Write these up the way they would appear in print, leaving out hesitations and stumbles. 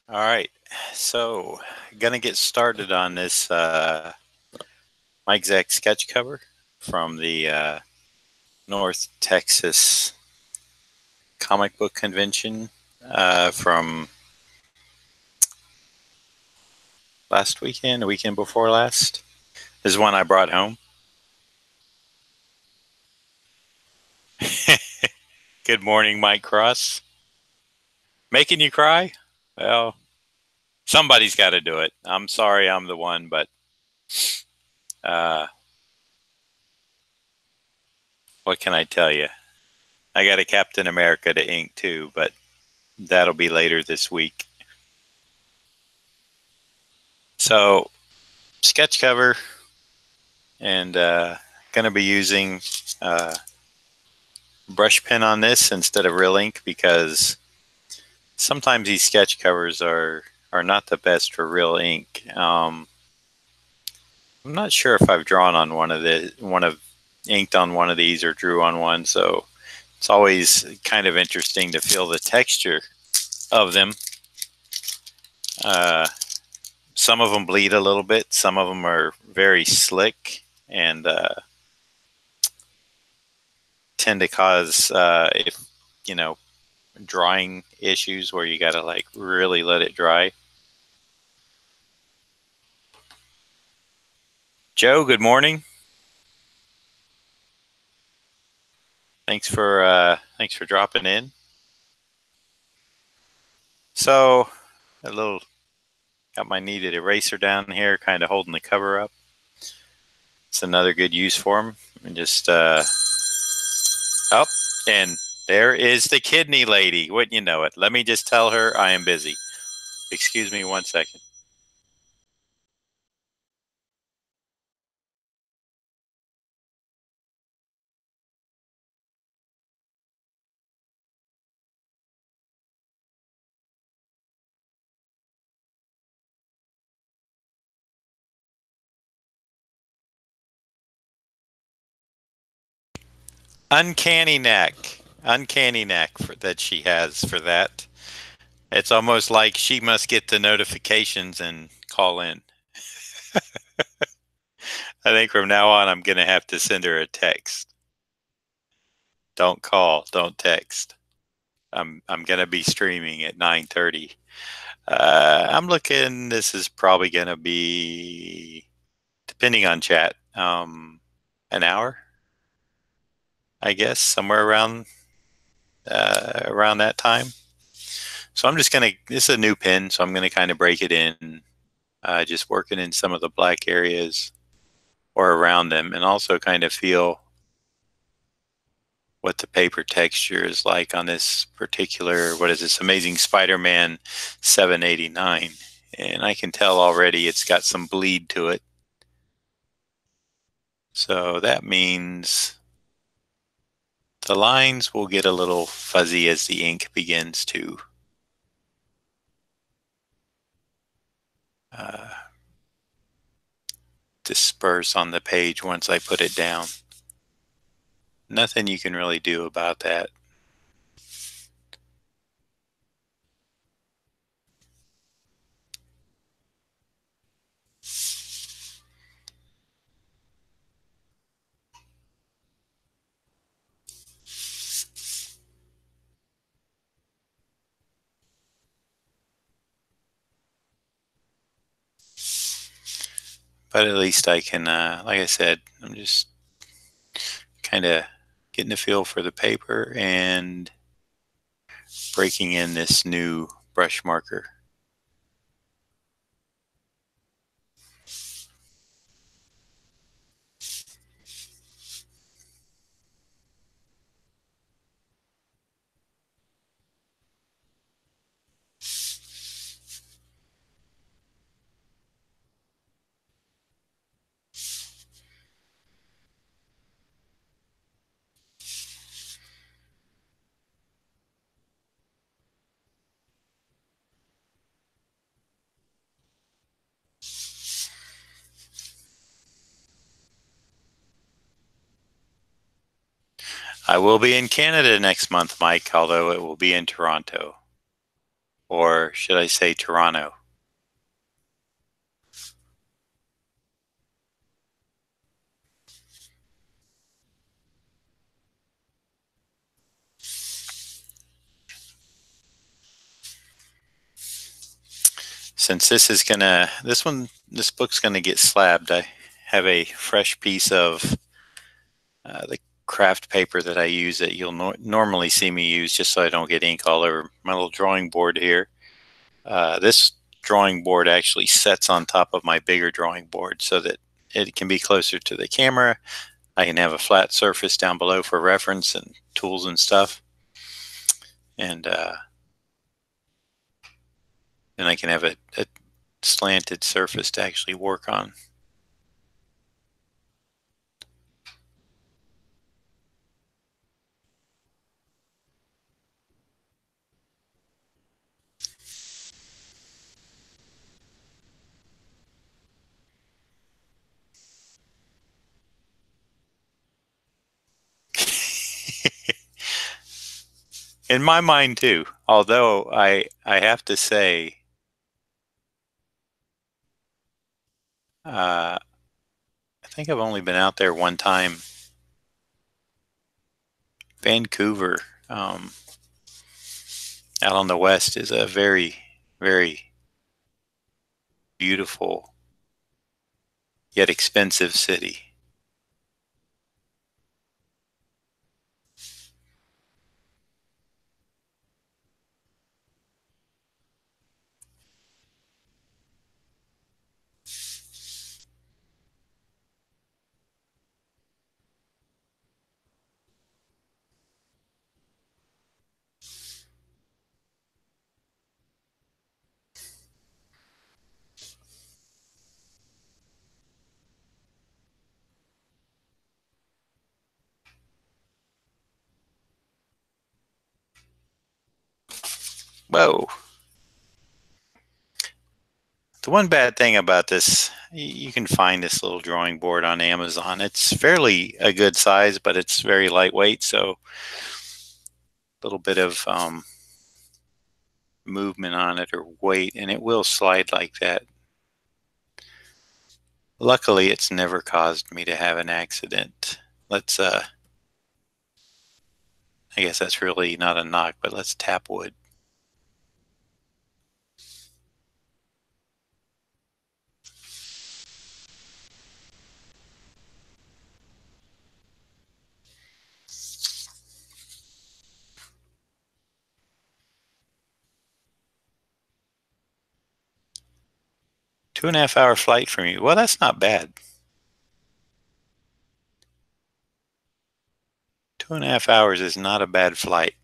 All right, so gonna get started on this Mike Zeck sketch cover from the North Texas comic book convention from last weekend, the weekend before last. This is one I brought home. Good morning, Mike Cross. Making you cry? Well, somebody's got to do it. I'm sorry I'm the one, but uh, what can I tell you? I got a Captain America to ink too, but that'll be later this week. So, sketch cover, and going to be using brush pen on this instead of real ink because sometimes these sketch covers are not the best for real ink. I'm not sure if I've drawn on inked on one of these or drew on one, so it's always kind of interesting to feel the texture of them. Uh, some of them bleed a little bit. Some of them are very slick and tend to cause, if you know, drying issues where you got to like really let it dry. Joe, good morning. Thanks for dropping in. So a little got my kneaded eraser down here, kind of holding the cover up. It's another good use for them. And just up and there is the kidney lady. Wouldn't you know it? Let me just tell her I am busy. Excuse me 1 second. Uncanny neck. Uncanny neck that she has for that. It's almost like she must get the notifications and call in. I think from now on, I'm going to have to send her a text. Don't call, don't text. I'm going to be streaming at 9:30. I'm looking. This is probably going to be, depending on chat, an hour, I guess, somewhere around that time. So I'm just gonna. This is a new pen, so I'm gonna kind of break it in, just working in some of the black areas or around them, and also kind of feel what the paper texture is like on this particular, what is this, Amazing Spider-Man 789. And I can tell already it's got some bleed to it. So that means the lines will get a little fuzzy as the ink begins to uh, disperse on the page once I put it down. Nothing you can really do about that. But at least I can, like I said, I'm just kind of getting a feel for the paper and breaking in this new brush marker. I will be in Canada next month, Mike, although it will be in Toronto. Or should I say Toronto? Since this book's gonna get slabbed, I have a fresh piece of the craft paper that I use that you'll normally see me use just so I don't get ink all over my little drawing board here. This drawing board actually sets on top of my bigger drawing board so that it can be closer to the camera. I can have a flat surface down below for reference and tools and stuff. And then I can have a slanted surface to actually work on. In my mind too, although I have to say, I think I've only been out there one time. Vancouver, out on the west, is a very, very beautiful yet expensive city. Whoa. The one bad thing about this, you can find this little drawing board on Amazon. It's fairly a good size, but it's very lightweight, so a little bit of movement on it or weight, and it will slide like that. Luckily, it's never caused me to have an accident. Let's, I guess that's really not a knock, but let's tap wood. Two and a half hour flight from you. Well, that's not bad. 2.5 hours is not a bad flight.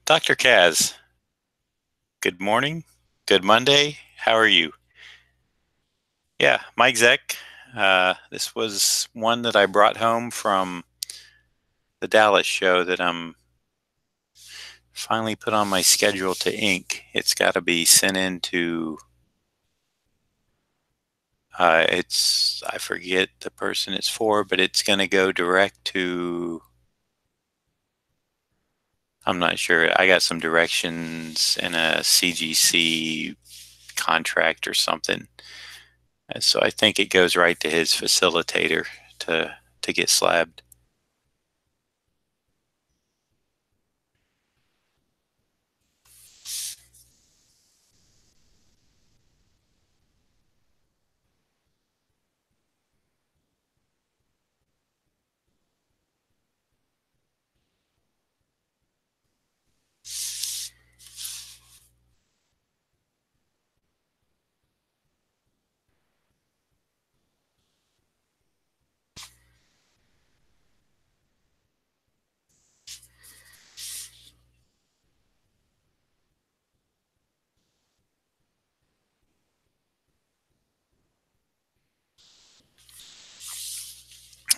Dr. Kaz, good morning. Good Monday. How are you? Yeah, Mike Zeck. This was one that I brought home from the Dallas show that I'm finally put on my schedule to ink. It's got to be sent into, I forget the person it's for, but it's going to go direct to I'm not sure. I got some directions in a CGC contract or something. And so I think it goes right to his facilitator to get slabbed.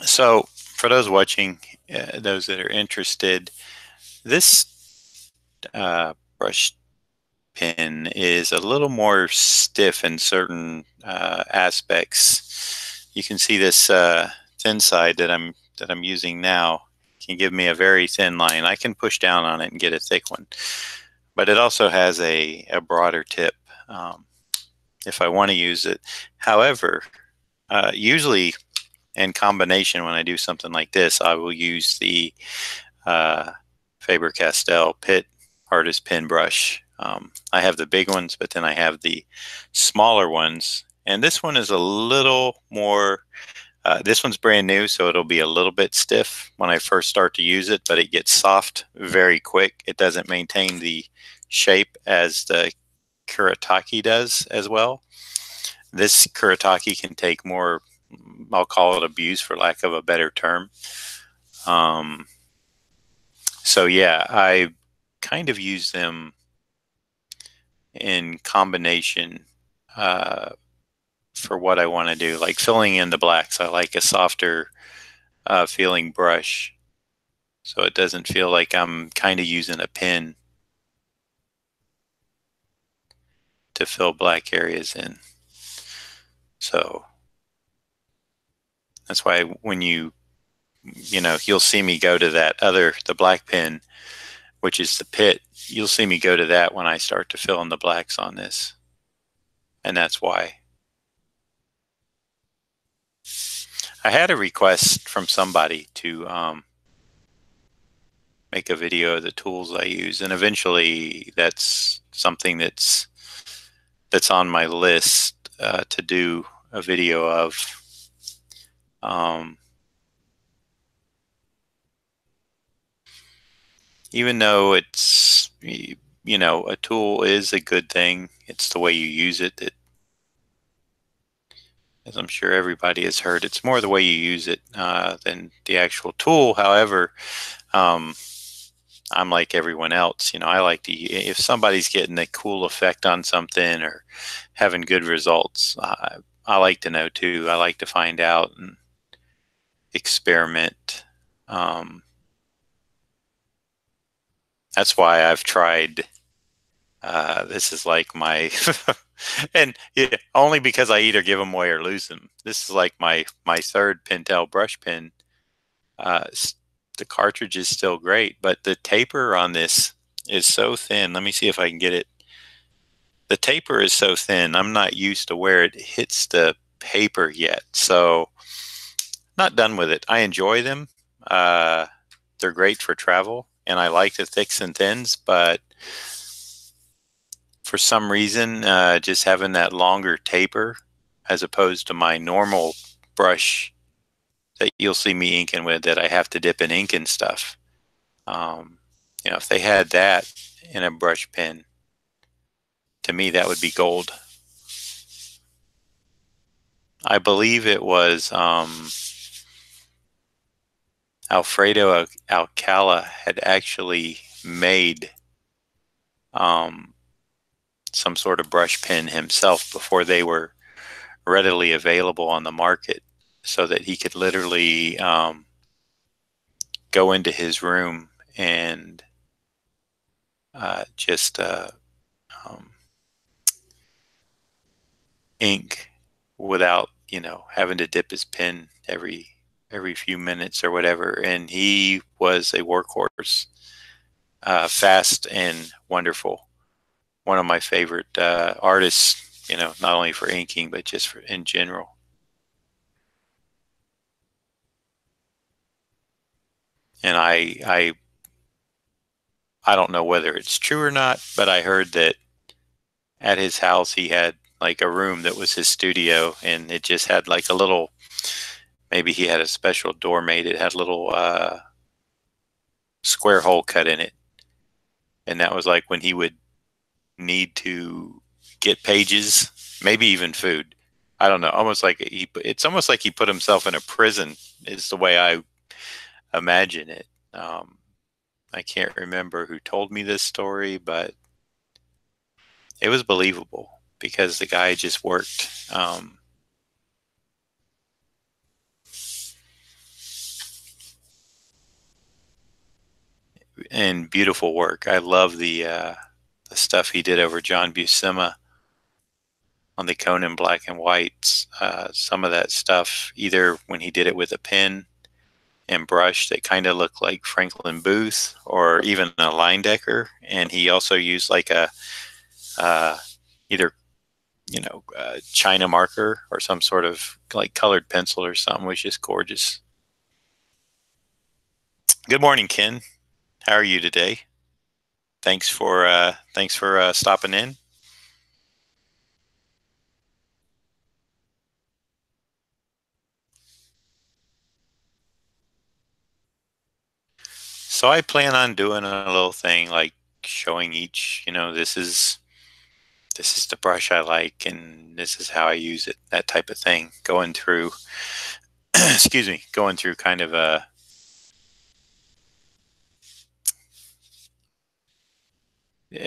So for those watching, those that are interested, this brush pin is a little more stiff in certain aspects. You can see this thin side that I'm using now can give me a very thin line. I can push down on it and get a thick one, but it also has a broader tip if I want to use it. However, usually in combination when I do something like this, I will use the uh, Faber-Castell Pitt hardest pin brush. I have the big ones, but then I have the smaller ones. And this one is a little more, this one's brand new, so it'll be a little bit stiff when I first start to use it, but it gets soft very quick. It doesn't maintain the shape as the Kuretake does as well. This Kuretake can take more, I'll call it abuse for lack of a better term. So yeah, I kind of use them in combination uh, for what I want to do, like filling in the blacks. I like a softer feeling brush, so it doesn't feel like I'm kind of using a pen to fill black areas in. So that's why when you'll see me go to the black pen, which is the Pitt. You'll see me go to that when I start to fill in the blacks on this, and that's why. I had a request from somebody to make a video of the tools I use, and eventually that's something that's on my list to do a video of. Um, Even though a tool is a good thing, it's the way you use it that, as I'm sure everybody has heard, it's more the way you use it than the actual tool. However, um, I'm like everyone else. I like to, if somebody's getting a cool effect on something or having good results, I like to know too. I like to find out and experiment. Um, that's why I've tried. This is like my, and yeah, only because I either give them away or lose them. This is like my third Pentel brush pen. Uh, the cartridge is still great, but the taper on this is so thin. Let me see if I can get it. The taper is so thin. I'm not used to where it hits the paper yet, so not done with it. I enjoy them. Uh, they're great for travel, and I like the thicks and thins, but for some reason, just having that longer taper as opposed to my normal brush that you'll see me inking with that I have to dip in ink and stuff. Um, if they had that in a brush pen, to me, that would be gold. I believe it was Alfredo Alcala had actually made um, some sort of brush pen himself before they were readily available on the market, so that he could literally go into his room and just um, ink without having to dip his pen every few minutes or whatever. And he was a workhorse. Fast and Wonderful. One of my favorite artists, not only for inking, but just in general. And I don't know whether it's true or not, but I heard that at his house he had like a room that was his studio, and it just had like a little. Maybe he had a special door made. It had a little square hole cut in it, and that was like when he would need to get pages, maybe even food. I don't know. It's almost like he put himself in a prison. Is the way I imagine it. I can't remember who told me this story, but it was believable because the guy just worked. And beautiful work. I love the stuff he did over John Buscema on the Conan black and whites. Some of that stuff, either when he did it with a pen and brush that kind of looked like Franklin Booth or even a Leyendecker, and he also used like a either China marker or some sort of like colored pencil or something, was just gorgeous. Good morning, Ken. How are you today? Thanks for stopping in. So I plan on doing a little thing like showing each, this is the brush I like and this is how I use it, that type of thing. Going through excuse me, going through kind of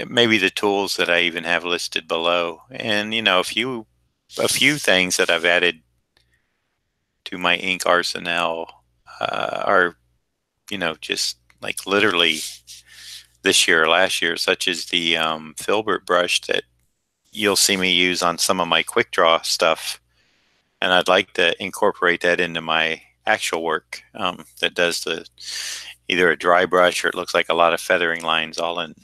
maybe the tools that I even have listed below. And a few things that I've added to my ink arsenal are, just like literally this year or last year, such as the filbert brush that you'll see me use on some of my quick draw stuff. And I'd like to incorporate that into my actual work that does the either a dry brush or it looks like a lot of feathering lines all in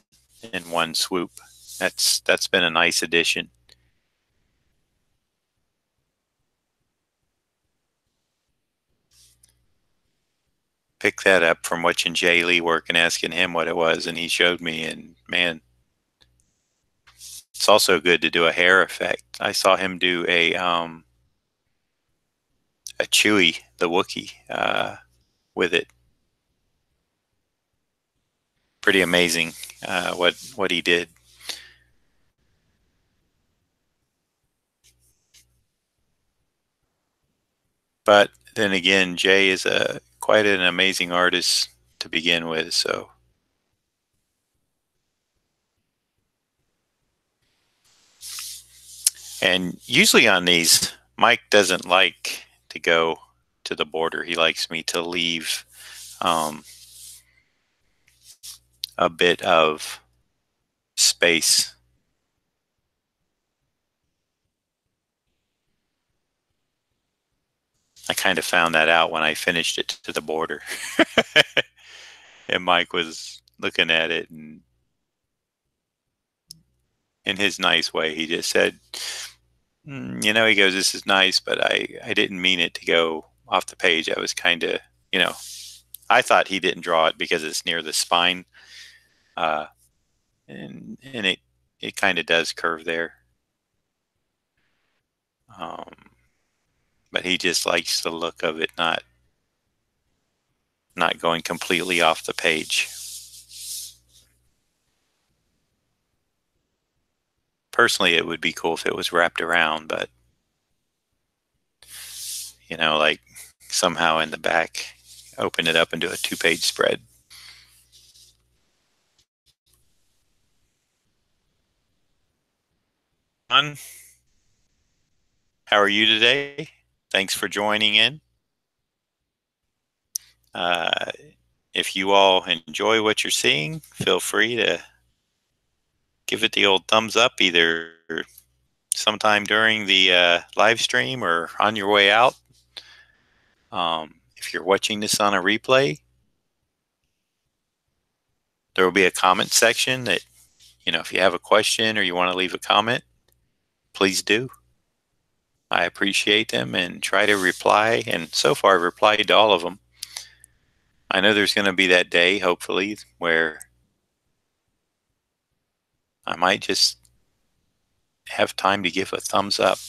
one swoop. That's been a nice addition. Picked that up from watching Jay Lee work and asking him what it was, and he showed me. And man, it's also good to do a hair effect. I saw him do a Chewy, the Wookiee, with it. Pretty amazing what he did. But then again, Jay is a quite an amazing artist to begin with. So, and usually on these, Mike doesn't like to go to the border. He likes me to leave um, a bit of space. I kind of found that out when I finished it to the border. And Mike was looking at it, and in his nice way, he just said, he goes, "This is nice, but I didn't mean it to go off the page. I was kind of, I thought he didn't draw it because it's near the spine, uh, and it kind of does curve there, um, but he just likes the look of it, not going completely off the page. Personally, it would be cool if it was wrapped around, but like somehow in the back, open it up and do a 2-page spread." How are you today? Thanks for joining in. Uh, if you all enjoy what you're seeing, feel free to give it the old thumbs up either sometime during the live stream or on your way out. If you're watching this on a replay, There will be a comment section that, if you have a question or you want to leave a comment, please do. I appreciate them and try to reply. And so far, I've replied to all of them. I know there's going to be that day, hopefully, where I might just have time to give a thumbs up.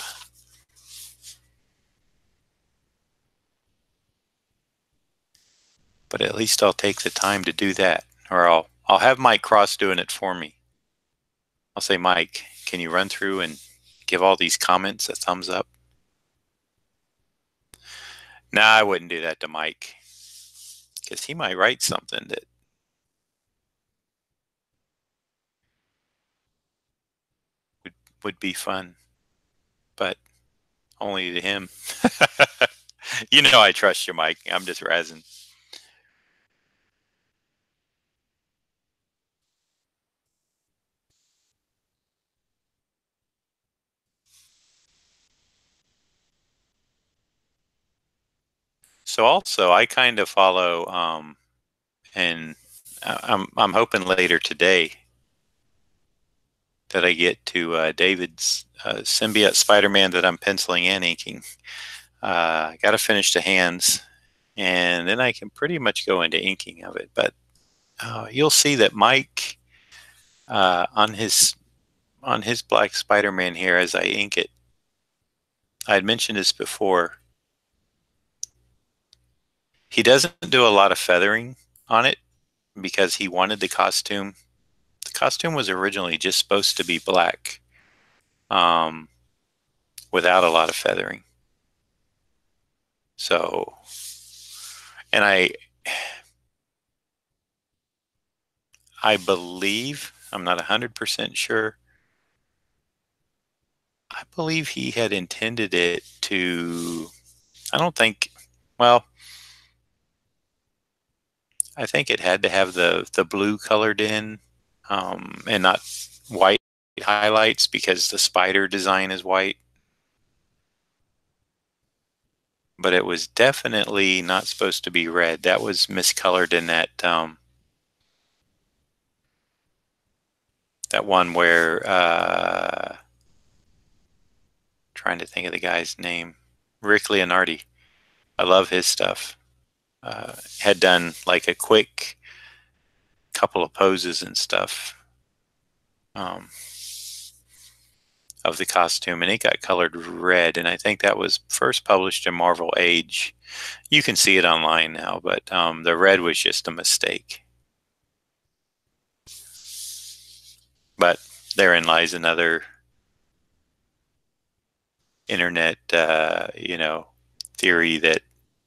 But at least I'll take the time to do that, or I'll have Mike Cross doing it for me. I'll say, Mike, can you run through and give all these comments a thumbs up? Nah, I wouldn't do that to Mike, because he might write something that would be fun, but only to him. I trust you, Mike. I'm just razzing. So also, I kind of follow, and I'm hoping later today that I get to David's Symbiote Spider-Man that I'm penciling and inking. I got to finish the hands, and then I can pretty much go into inking of it. But you'll see that Mike on his black Spider-Man here as I ink it. I had mentioned this before. He doesn't do a lot of feathering on it because he wanted the costume. The costume was originally just supposed to be black, without a lot of feathering. So, and I believe, I'm not 100% sure, I believe he had intended it to, I don't think, well, I think it had to have the blue colored in, and not white highlights because the spider design is white. But it was definitely not supposed to be red. That was miscolored in that that one where trying to think of the guy's name, Rick Leonardi. I love his stuff. Had done like a quick couple of poses and stuff of the costume, and it got colored red. And I think that was first published in Marvel Age. You can see it online now, but the red was just a mistake. But therein lies another internet, theory that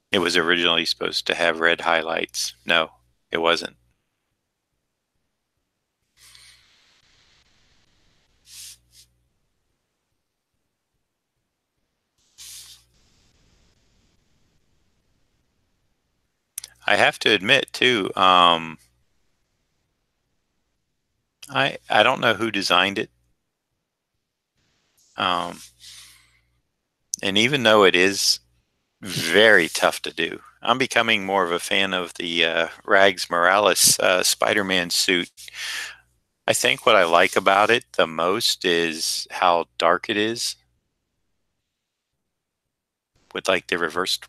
it was originally supposed to have red highlights. No, it wasn't. I have to admit too, I don't know who designed it, um, and even though it is very tough to do, I'm becoming more of a fan of the Rags Morales Spider-Man suit. I think what I like about it the most is how dark it is, with like the reversed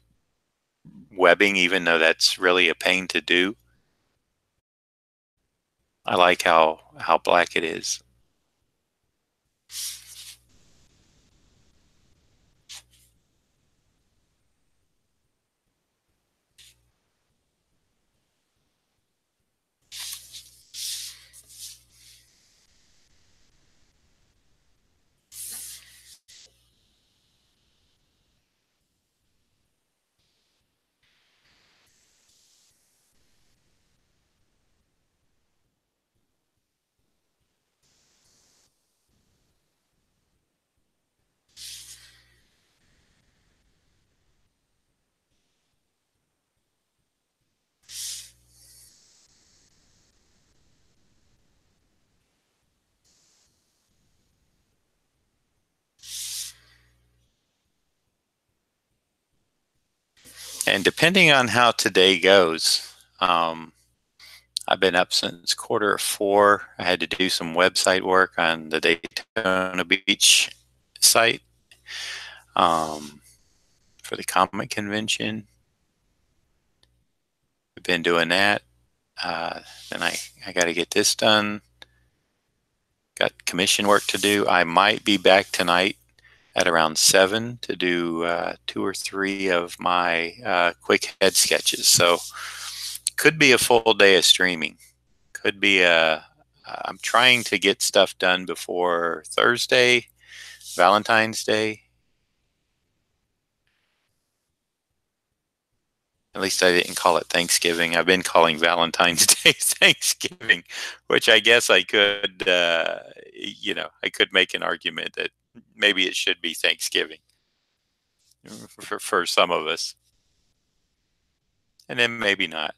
webbing, even though that's really a pain to do. I like how black it is. And depending on how today goes, I've been up since 4:15. I had to do some website work on the Daytona Beach site for the comic convention. I've been doing that. Then I got to get this done. Got commission work to do. I might be back tonight at around 7 to do 2 or 3 of my quick head sketches. So could be a full day of streaming. Could be I'm trying to get stuff done before Thursday, Valentine's Day. At least I didn't call it Thanksgiving. I've been calling Valentine's Day Thanksgiving, which I guess I could, I could make an argument that maybe it should be Thanksgiving for some of us, and then maybe not.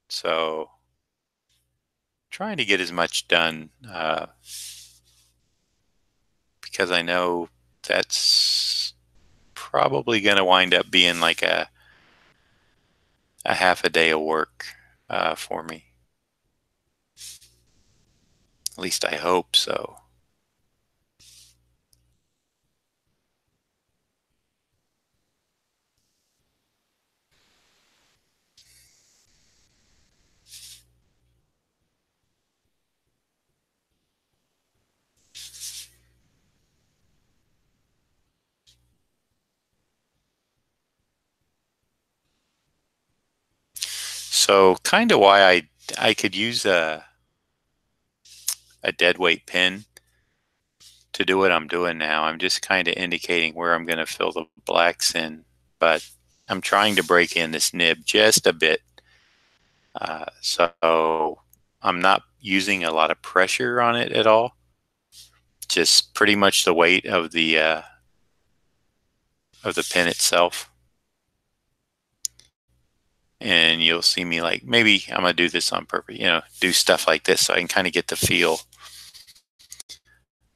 So trying to get as much done because I know that's probably going to wind up being like a half a day of work for me. At least I hope so. So kind of why I could use a dead weight pen to do what I'm doing now. I'm just kind of indicating where I'm going to fill the blacks in, but I'm trying to break in this nib just a bit. So I'm not using a lot of pressure on it at all. Just pretty much the weight of the pen itself. And you'll see me like, maybe I'm going to do this on purpose, do stuff like this so I can kind of get the feel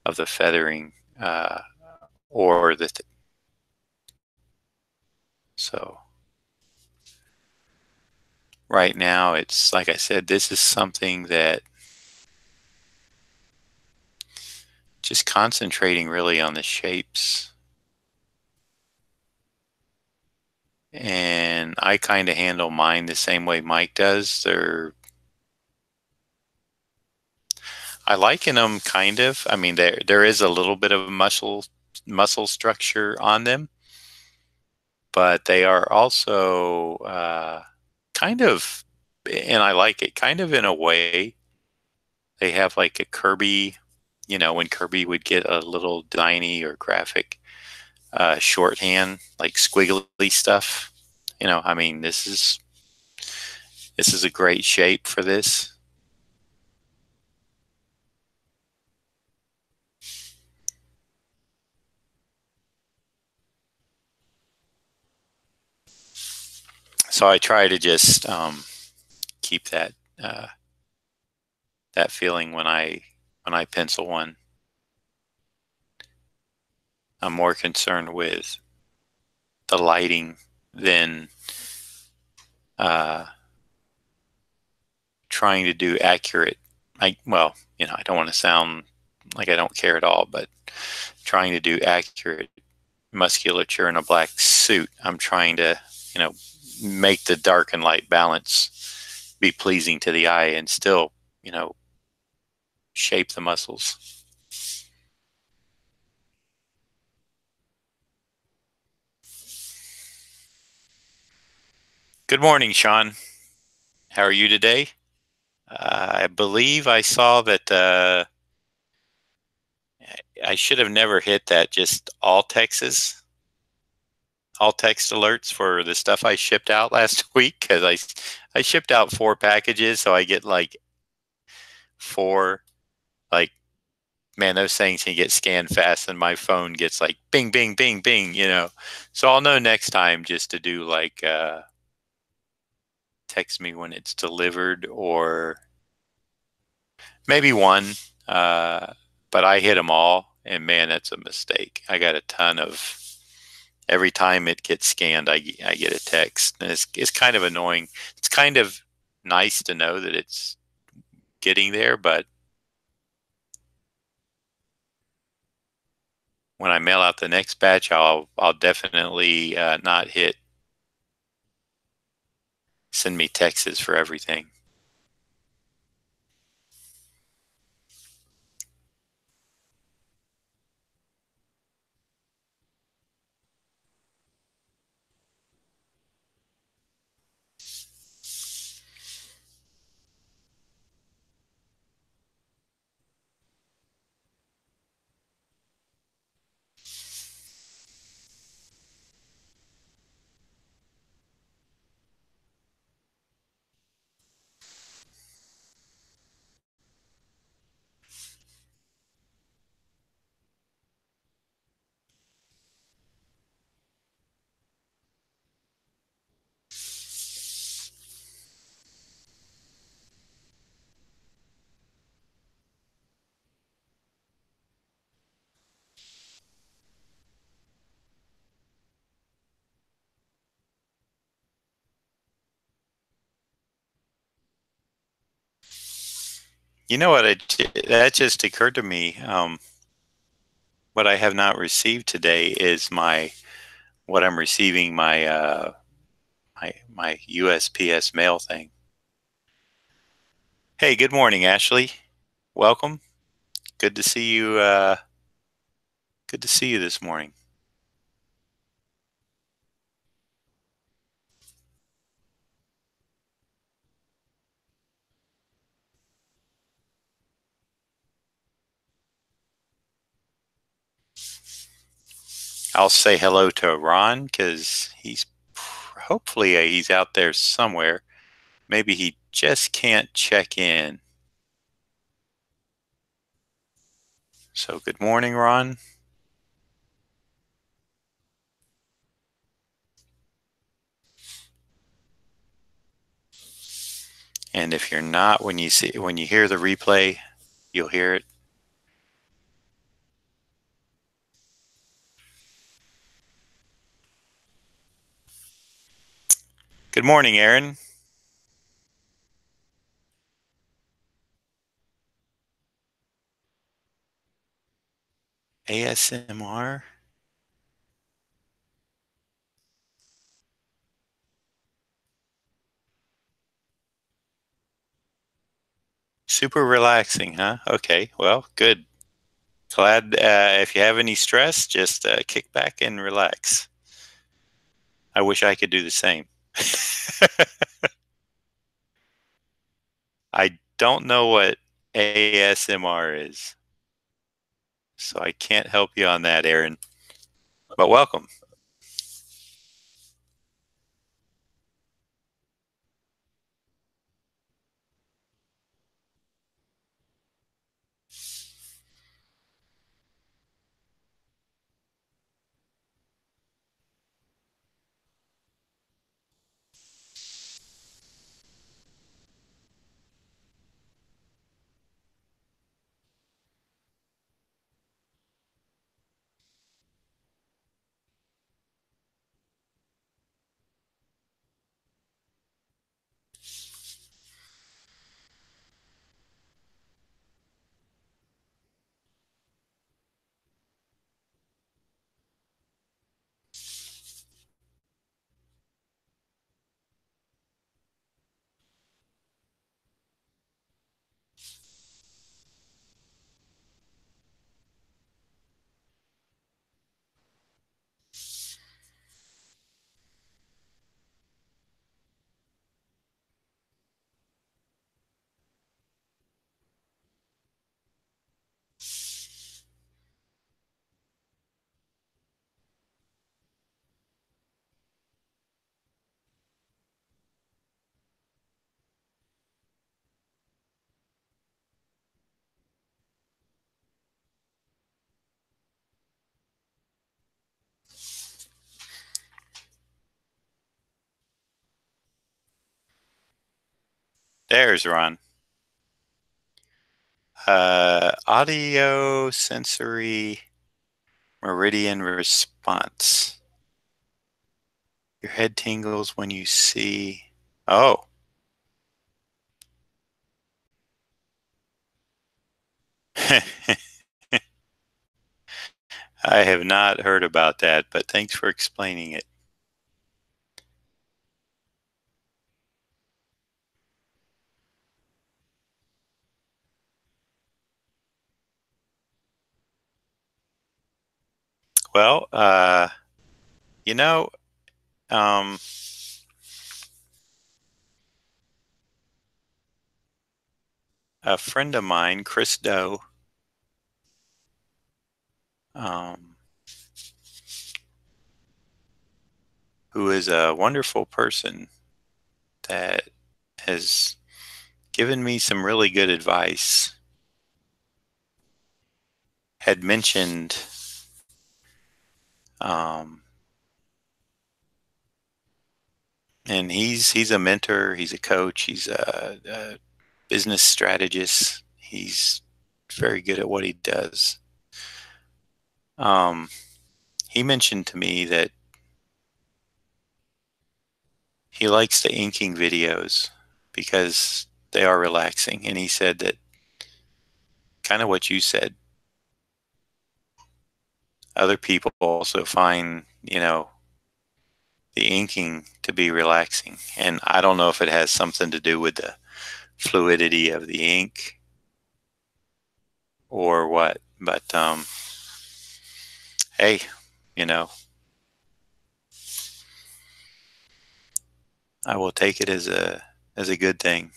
of the feathering or the so right now it's like I said, this is something that just concentrating really on the shapes. And I kind of handle mine the same way Mike does. I liken them kind of. I mean, there is a little bit of muscle structure on them, but they are also kind of, and I like it, kind of in a way. They have like a Kirby, when Kirby would get a little tiny or graphic shorthand, like squiggly stuff. I mean, this is a great shape for this. So I try to just keep that that feeling when I pencil one. I'm more concerned with the lighting than trying to do accurate. I don't want to sound like I don't care at all, but trying to do accurate musculature in a black suit. I'm trying to, make the dark and light balance be pleasing to the eye and still, shape the muscles. Good morning, Sean. How are you today? I believe I saw that I should have never hit that. Just all text alerts for the stuff I shipped out last week because I shipped out 4 packages, so I get like 4. Like, man, those things can get scanned fast, and my phone gets like bing, bing, bing, bing. So I'll know next time just to do like text me when it's delivered, or maybe one. But I hit them all, and man, that's a mistake. I got a ton of. Every time it gets scanned, I get a text, and it's kind of annoying. It's kind of nice to know that it's getting there, but when I mail out the next batch, I'll definitely not hit send me texts for everything. You know what? That just occurred to me. What I have not received today is what I'm receiving my USPS mail thing. Hey, good morning, Ashley. Welcome. Good to see you. Good to see you this morning. I'll say hello to Ron because hopefully he's out there somewhere. Maybe he just can't check in. So good morning, Ron. And if you're not, when you hear the replay, you'll hear it. Good morning, Aaron. ASMR. Super relaxing, huh? Okay, well, good. Glad if you have any stress, just kick back and relax. I wish I could do the same. I don't know what ASMR is, so I can't help you on that, Aaron. But welcome. There's Ron. Audio sensory meridian response. Your head tingles when you see. Oh, I have not heard about that, but thanks for explaining it. Well, you know, um, a friend of mine, Chris Doe, um, who is a wonderful person that has given me some really good advice, had mentioned um, and he's a mentor, he's a coach, he's a business strategist. He's very good at what he does. Um, he mentioned to me that he likes the inking videos because they are relaxing, and he said that kind of what you said. Other people also find, the inking to be relaxing, and I don't know if it has something to do with the fluidity of the ink or what, but hey, you know, I will take it as a good thing.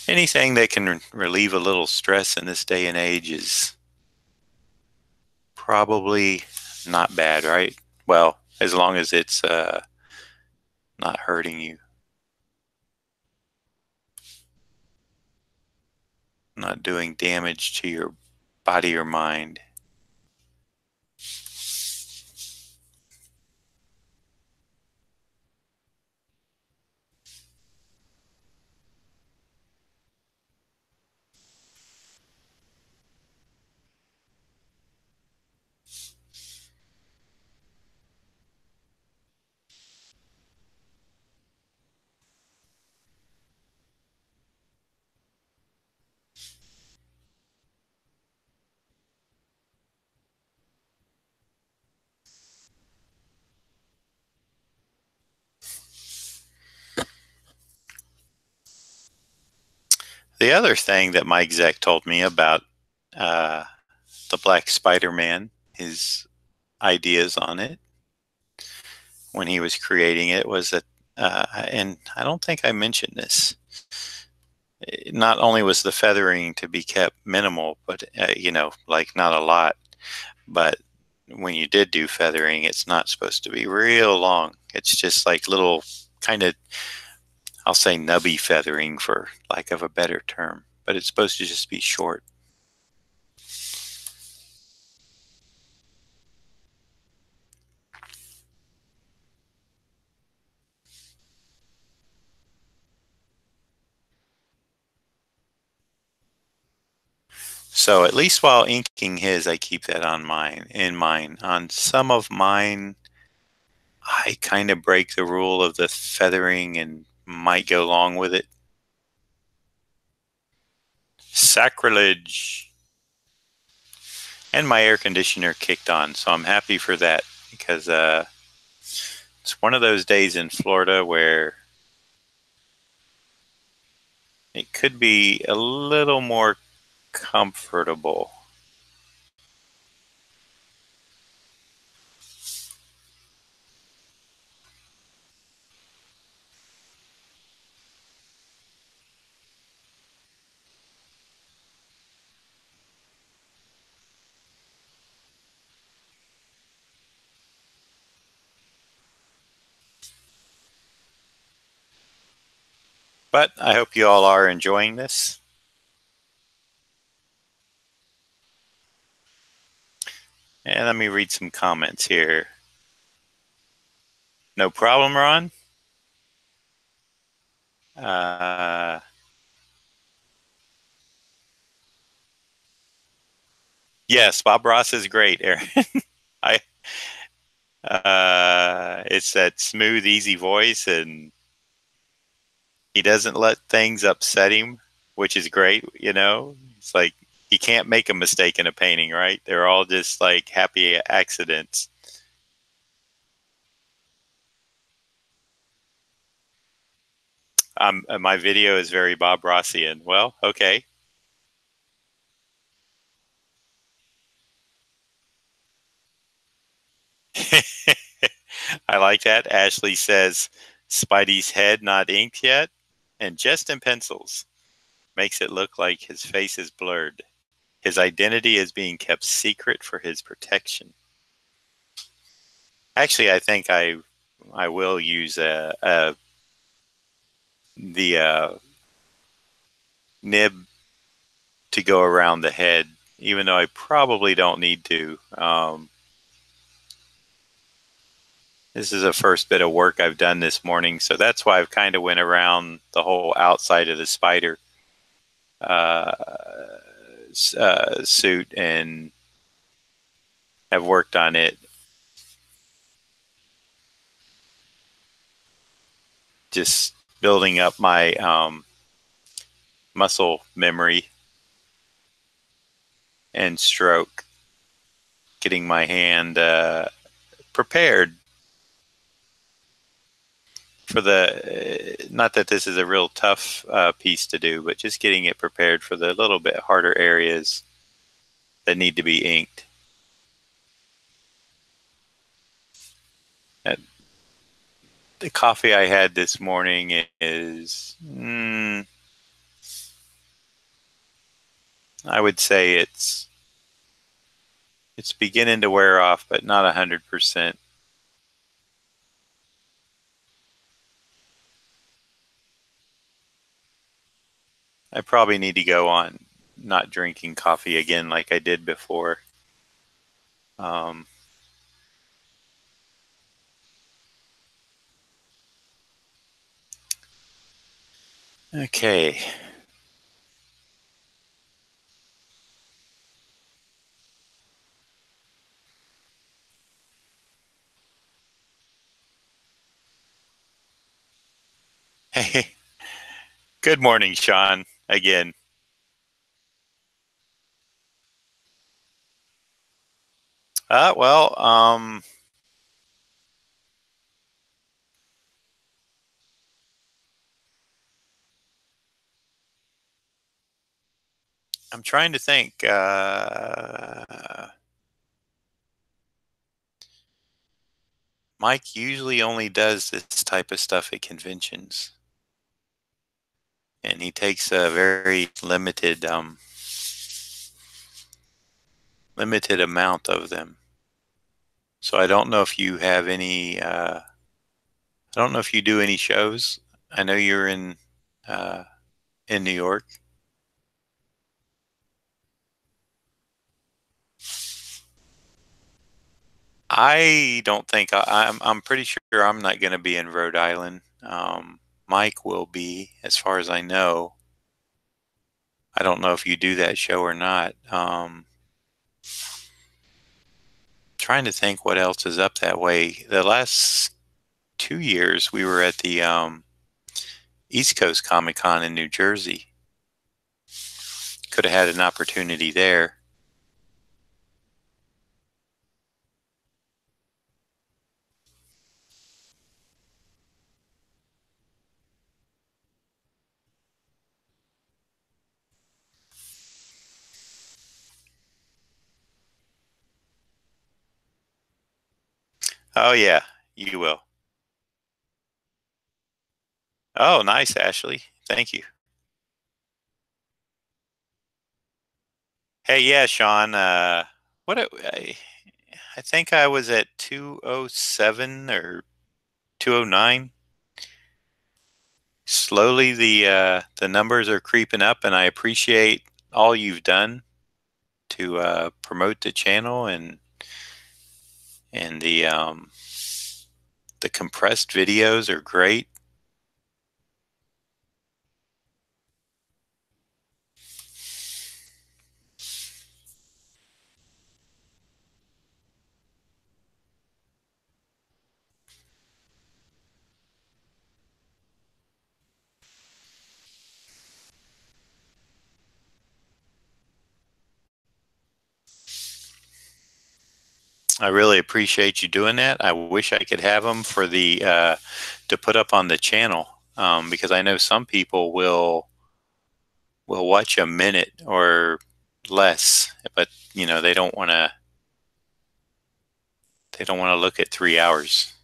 Anything that can relieve a little stress in this day and age is probably not bad, right? Well, as long as it's not hurting you, not doing damage to your body or mind. The other thing that Mike Zeck told me about uh, the Black Spiderman, his ideas on it when he was creating it was that, and I don't think I mentioned this. Not only was the feathering to be kept minimal, but like not a lot. But when you did do feathering, it's not supposed to be real long. It's just like little kind of, I'll say nubby feathering for lack of a better term, but it's supposed to just be short. So at least while inking his, I keep that in mind. On some of mine, I kind of break the rule of the feathering and might go along with it. Sacrilege. And my air conditioner kicked on, so I'm happy for that because it's one of those days in Florida where it could be a little more comfortable. But I hope you all are enjoying this. And let me read some comments here. No problem, Ron. Uh, yes, Bob Ross is great, Aaron. I it's that smooth, easy voice, and He doesn't let things upset him, which is great. You know, it's like he can't make a mistake in a painting, right? They're all just like happy accidents. My video is very Bob Rossian. Well, okay. I like that. Ashley says Spidey's head not inked yet, and just in pencils. Makes it look like his face is blurred. His identity is being kept secret for his protection. Actually, I think I will use the nib to go around the head, even though I probably don't need to. This is the first bit of work I've done this morning, so that's why I've kind of went around the whole outside of the spider uh, suit and have worked on it. Just building up my muscle memory and stroke, getting my hand prepared for the. Not that this is a real tough piece to do, but just getting it prepared for the little bit harder areas that need to be inked. Uh, the coffee I had this morning is, I would say it's beginning to wear off, but not 100%. I probably need to go on not drinking coffee again like I did before. Um, okay. Hey, good morning, Sean. Again, well, I'm trying to think. Mike usually only does this type of stuff at conventions, and he takes a very limited amount of them. So I don't know if you have any. I don't know if you do any shows. I know you're uh, in New York. I don't think I'm pretty sure I'm not going to be in Rhode Island. Mike will be, as far as I know. I don't know if you do that show or not. Trying to think what else is up that way. The last 2 years we were at the East Coast Comic Con in New Jersey. Could have had an opportunity there. Oh yeah, you will. Oh, nice, Ashley. Thank you. Hey, yeah, Sean. What I think I was at 207 or 209. Slowly, the numbers are creeping up, and I appreciate all you've done to promote the channel and the compressed videos are great. I really appreciate you doing that. I wish I could have them for the to put up on the channel, because I know some people will watch a minute or less, but they don't want to look at 3 hours.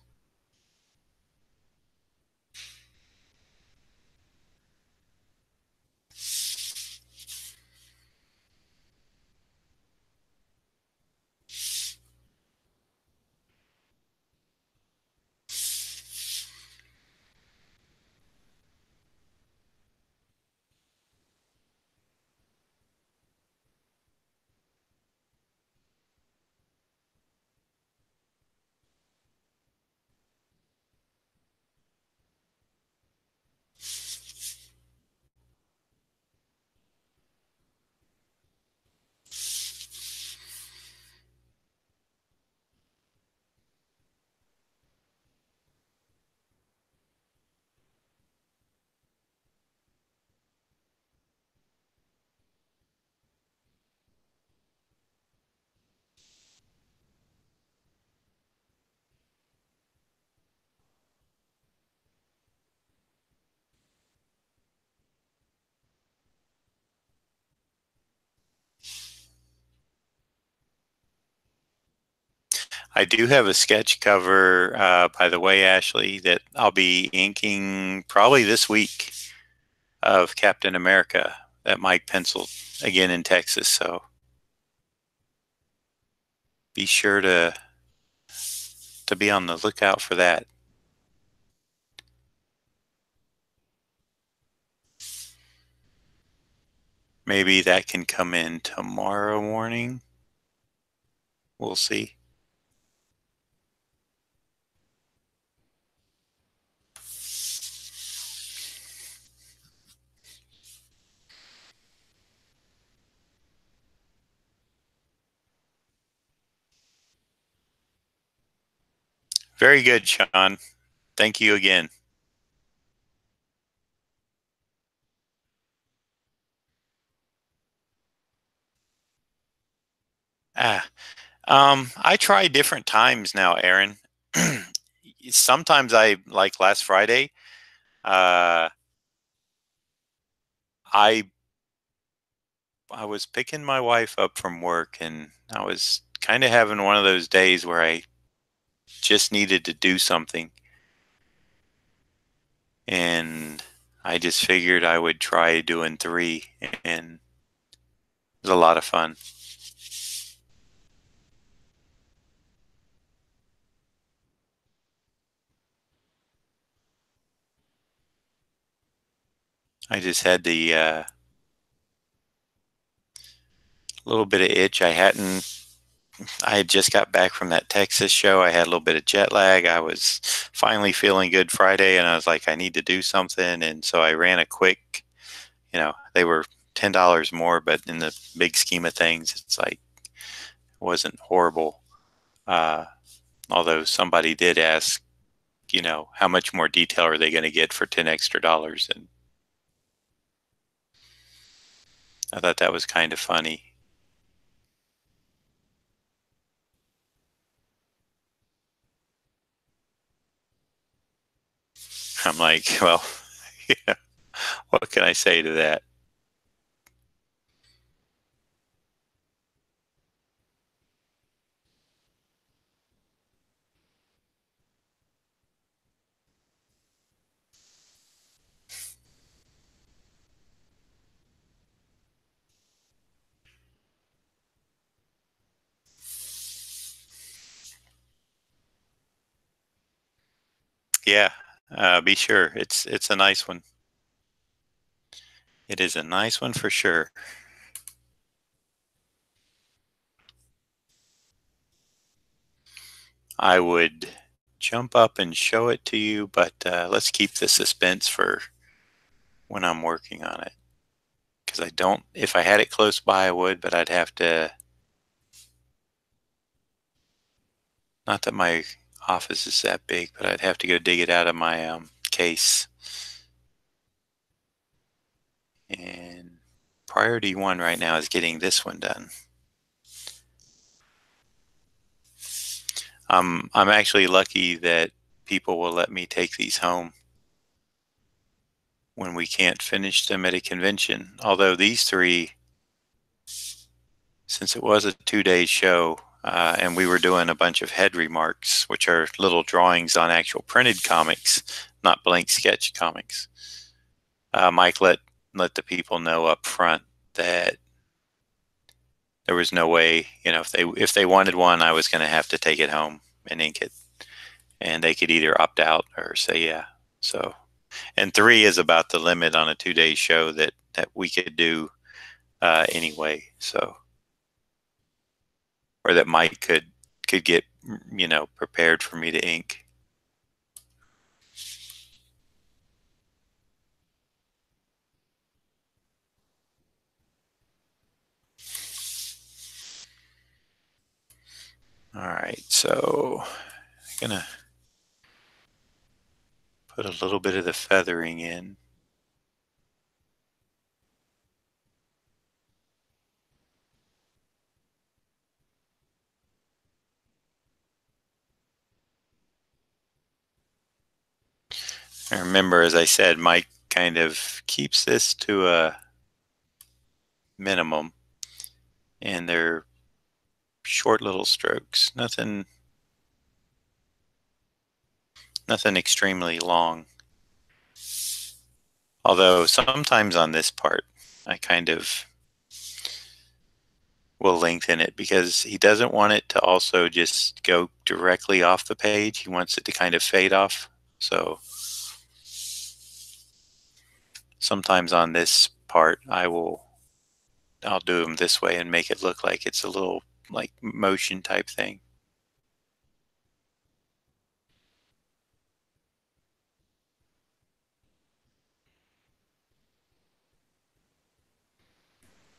I do have a sketch cover, by the way, Ashley, that I'll be inking probably this week of Captain America that Mike penciled again in Texas. So be sure to be on the lookout for that. Maybe that can come in tomorrow morning. We'll see. Very good, Sean. Thank you again. Ah, I try different times now, Aaron. Sometimes I like last Friday. Uh, I I was picking my wife up from work, and I was kind of having one of those days where I just needed to do something, and I just figured I would try doing three, and it was a lot of fun. I just had the little bit of itch. I had just got back from that Texas show. I had a little bit of jet lag. I was finally feeling good Friday, and I was like, I need to do something. And so I ran a quick, they were $10 more, but in the big scheme of things, it's like, it wasn't horrible. Uh, Although somebody did ask, how much more detail are they going to get for 10 extra dollars? And I thought that was kind of funny. I'm like, well, yeah, what can I say to that? Yeah, be sure. It's a nice one. It is a nice one for sure. I would jump up and show it to you, but let's keep the suspense for when I'm working on it. Because I don't, if I had it close by, I would, but I'd have to, not that my office is that big, but I'd have to go dig it out of my case. And priority one right now is getting this one done. I'm actually lucky that people will let me take these home when we can't finish them at a convention. Although these three, since it was a 2 day show, and we were doing a bunch of head remarks, which are little drawings on actual printed comics, not blank sketch comics. Mike let the people know up front that there was no way, if they wanted one, I was going to have to take it home and ink it, and they could either opt out or say yeah. So, and three is about the limit on a 2 day show that we could do anyway. So, or that Mike could get prepared for me to ink. All right, so I'm gonna put a little bit of the feathering in. And remember, as I said, Mike kind of keeps this to a minimum, and they're short little strokes, nothing extremely long. Although sometimes on this part, I kind of will lengthen it because he doesn't want it to also just go directly off the page. He wants it to kind of fade off. So sometimes on this part, I'll do them this way and make it look like it's a little like motion type thing.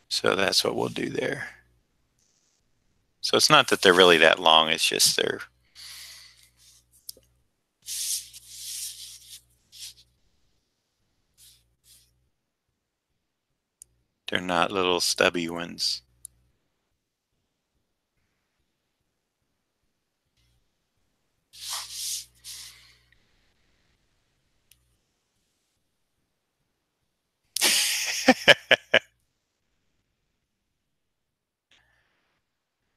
So that's what we'll do there. So it's not that they're really that long, it's just they're not little stubby ones.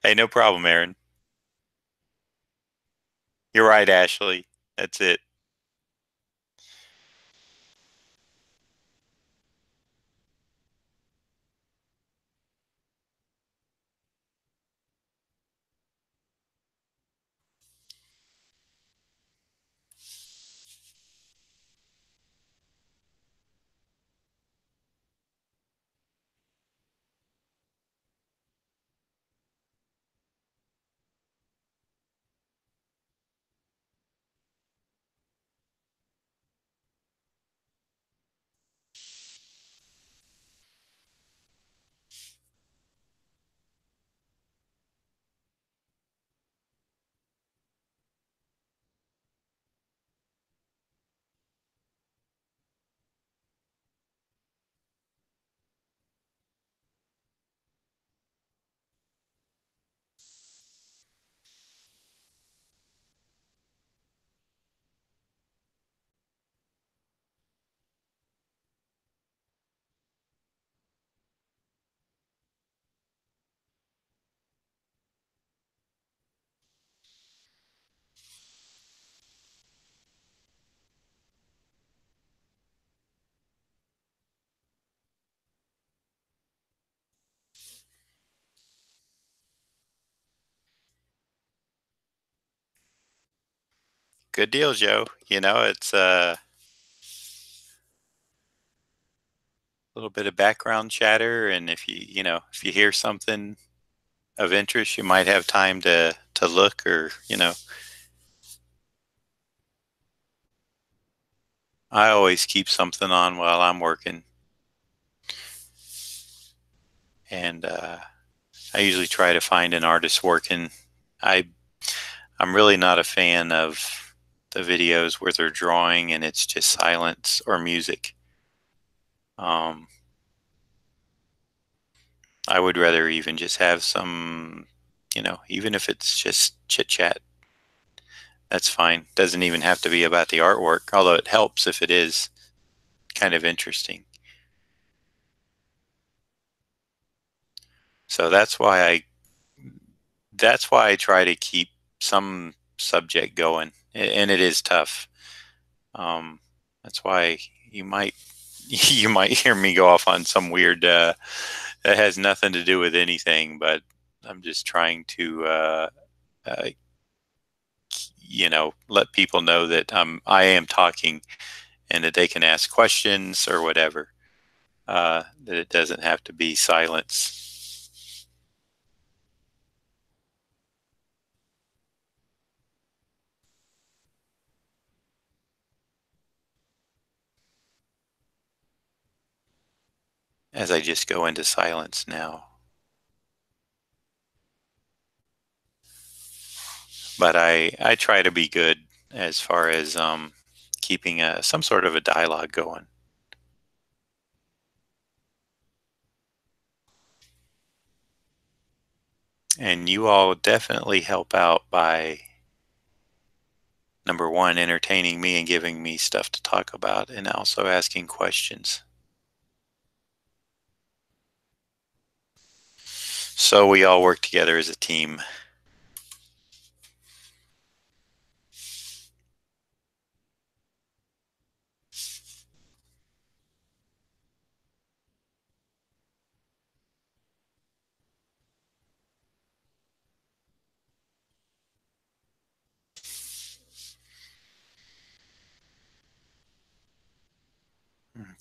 Hey, no problem, Aaron. You're right, Ashley. That's it. Good deal, Joe. It's a little bit of background chatter, and if you hear something of interest, you might have time to look, or I always keep something on while I'm working, and I usually try to find an artist working. I I'm really not a fan of the videos where they're drawing and it's just silence or music. Um, I would rather even just have some, even if it's just chit chat. That's fine. Doesn't even have to be about the artwork, although it helps if it is kind of interesting. So that's why I try to keep some subject going, and it is tough. That's why you might you might hear me go off on some weird that has nothing to do with anything, but I'm just trying to uh, let people know that I am talking and that they can ask questions or whatever. That it doesn't have to be silence. As I just go into silence now. But I try to be good as far as keeping some sort of a dialogue going. And you all definitely help out by, number one, entertaining me and giving me stuff to talk about, and also asking questions. So we all work together as a team.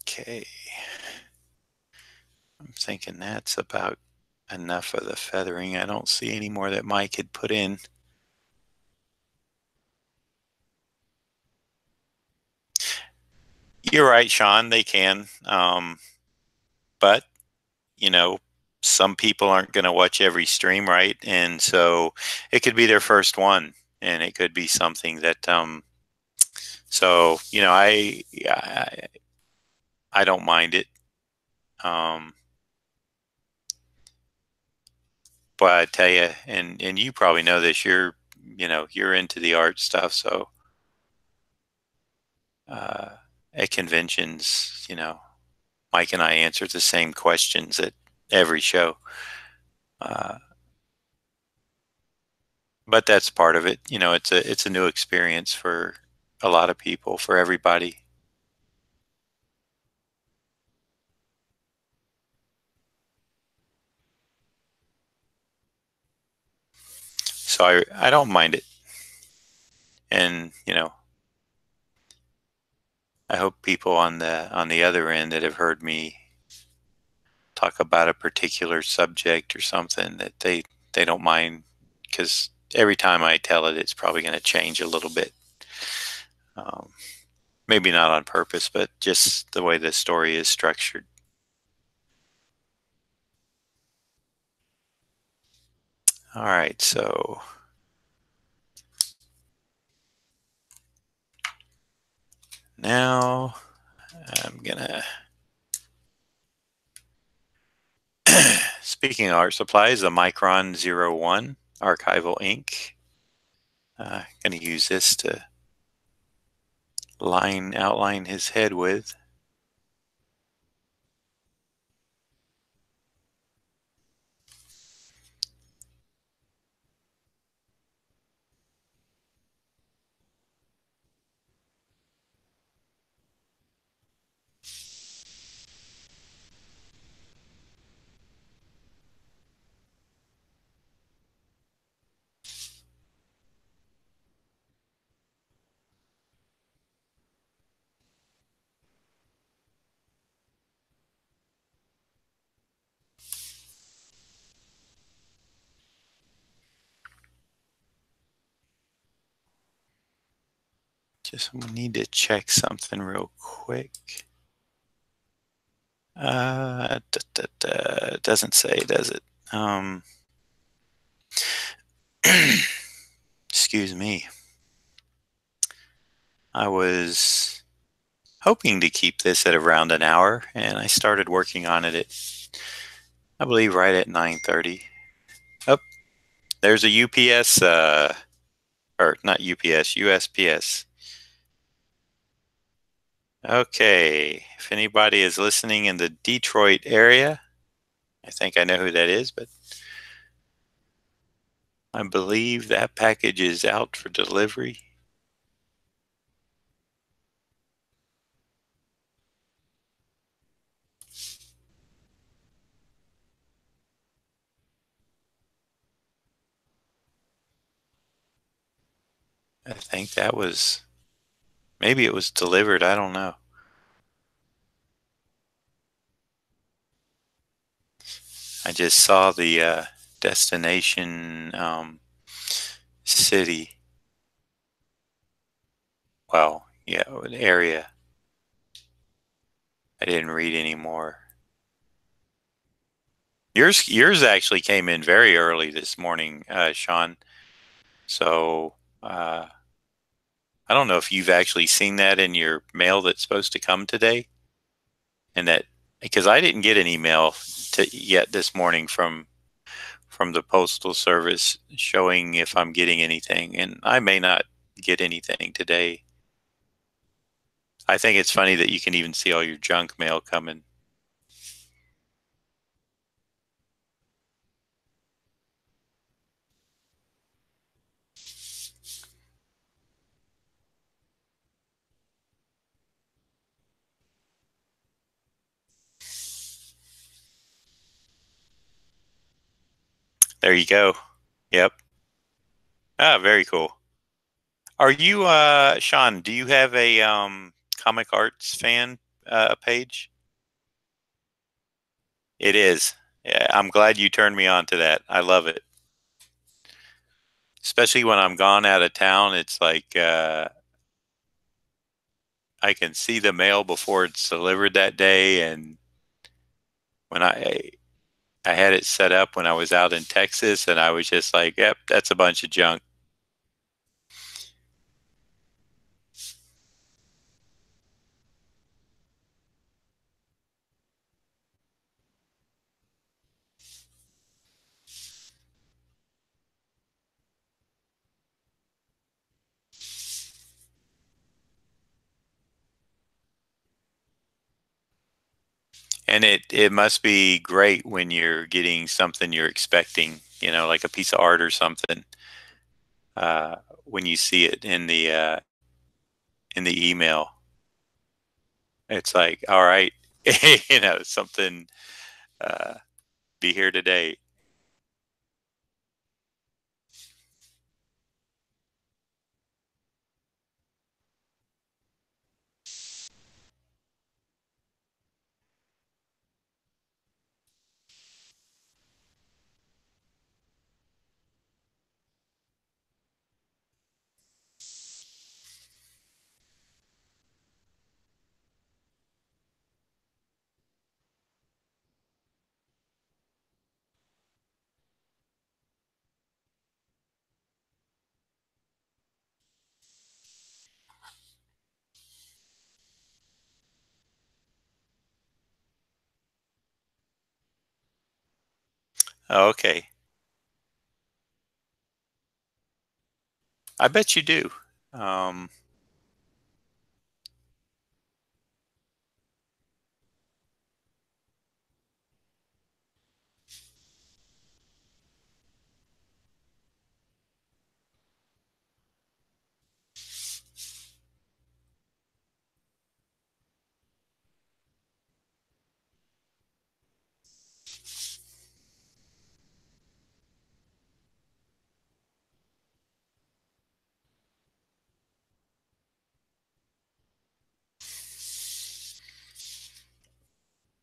Okay. I'm thinking that's about enough of the feathering. I don't see any more that Mike had put in. You're right, Sean. They can. But, you know, some people aren't going to watch every stream, right? And so it could be their first one, and it could be something that, so, I don't mind it. Um, but I tell you, and you probably know this, you're into the art stuff. So, uh, at conventions, Mike and I answer the same questions at every show. Uh, but that's part of it. It's a new experience for a lot of people, for everybody. So I don't mind it. And, I hope people on the other end that have heard me talk about a particular subject or something that they don't mind, because every time I tell it, it's probably going to change a little bit. Um, Maybe not on purpose, but just the way the story is structured. All right, so now I'm gonna. Speaking of art supplies, the Micron 01 archival ink. Going to use this to outline his head with. Just need to check something real quick. It doesn't say, does it? Excuse me. I was hoping to keep this at around an hour, and I started working on it I believe, right at 9:30. Oh, there's a UPS or not UPS, USPS. Okay, if anybody is listening in the Detroit area, I think I know who that is, but I believe that package is out for delivery. I think that was, maybe it was delivered. I don't know. I just saw the destination city. Well, yeah, area. I didn't read anymore. Yours actually came in very early this morning, Sean. So uh, I don't know if you've actually seen that in your mail that's supposed to come today, and that because I didn't get an email yet this morning from the postal service showing if I'm getting anything, and I may not get anything today. I think it's funny that you can even see all your junk mail coming. There you go. Yep. Ah, very cool. Are you, Sean, do you have a comic arts fan page? It is. Yeah, I'm glad you turned me on to that. I love it. Especially when I'm gone out of town, it's like I can see the mail before it's delivered that day. And when I had it set up when I was out in Texas, and I was just like, yep, that's a bunch of junk. And it must be great when you're getting something you're expecting, like a piece of art or something. When you see it in the email, it's like, all right, something uh, be here today. Oh, okay, I bet you do. Um,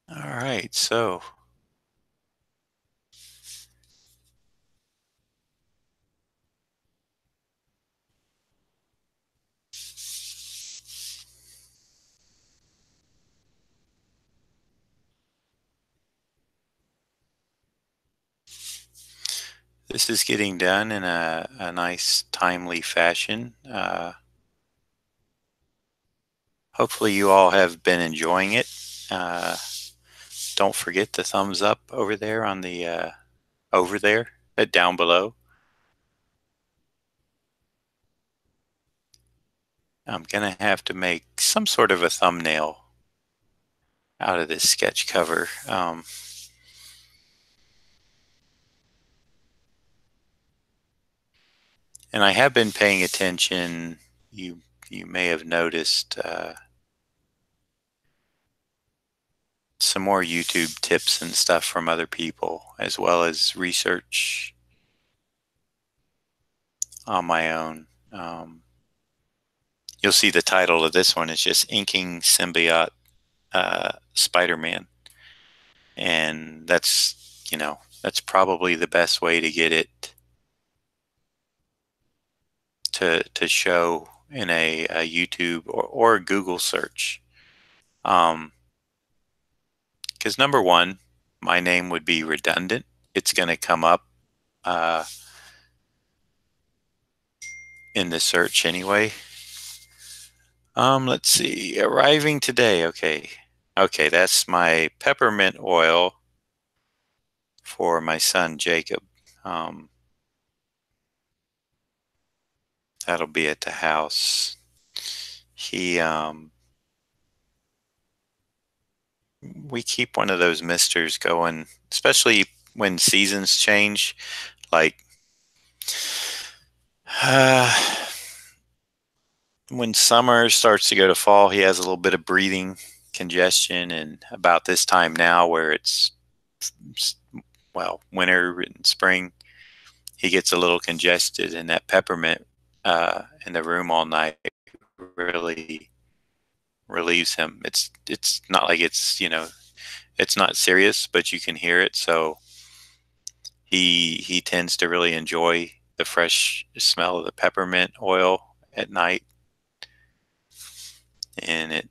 all right, so this is getting done in a nice, timely fashion. Hopefully, you all have been enjoying it. Uh, don't forget the thumbs up over there on the over there, down below. I'm gonna have to make some sort of a thumbnail out of this sketch cover. And I have been paying attention. You may have noticed some more YouTube tips and stuff from other people, as well as research on my own. You'll see the title of this one is just Inking Symbiote Spider-Man. And that's probably the best way to get it to show in a YouTube or a Google search. Because number one, my name would be redundant. It's going to come up uh, in the search anyway. Let's see. Arriving today. Okay. Okay, that's my peppermint oil for my son Jacob. Um, that'll be at the house. We keep one of those misters going, especially when seasons change. Like when summer starts to go to fall, he has a little bit of breathing congestion, and about this time now, where it's winter and spring, he gets a little congested, and that peppermint in the room all night really relieves him. It's not like it's not serious, but you can hear it. So he tends to really enjoy the fresh smell of the peppermint oil at night, and it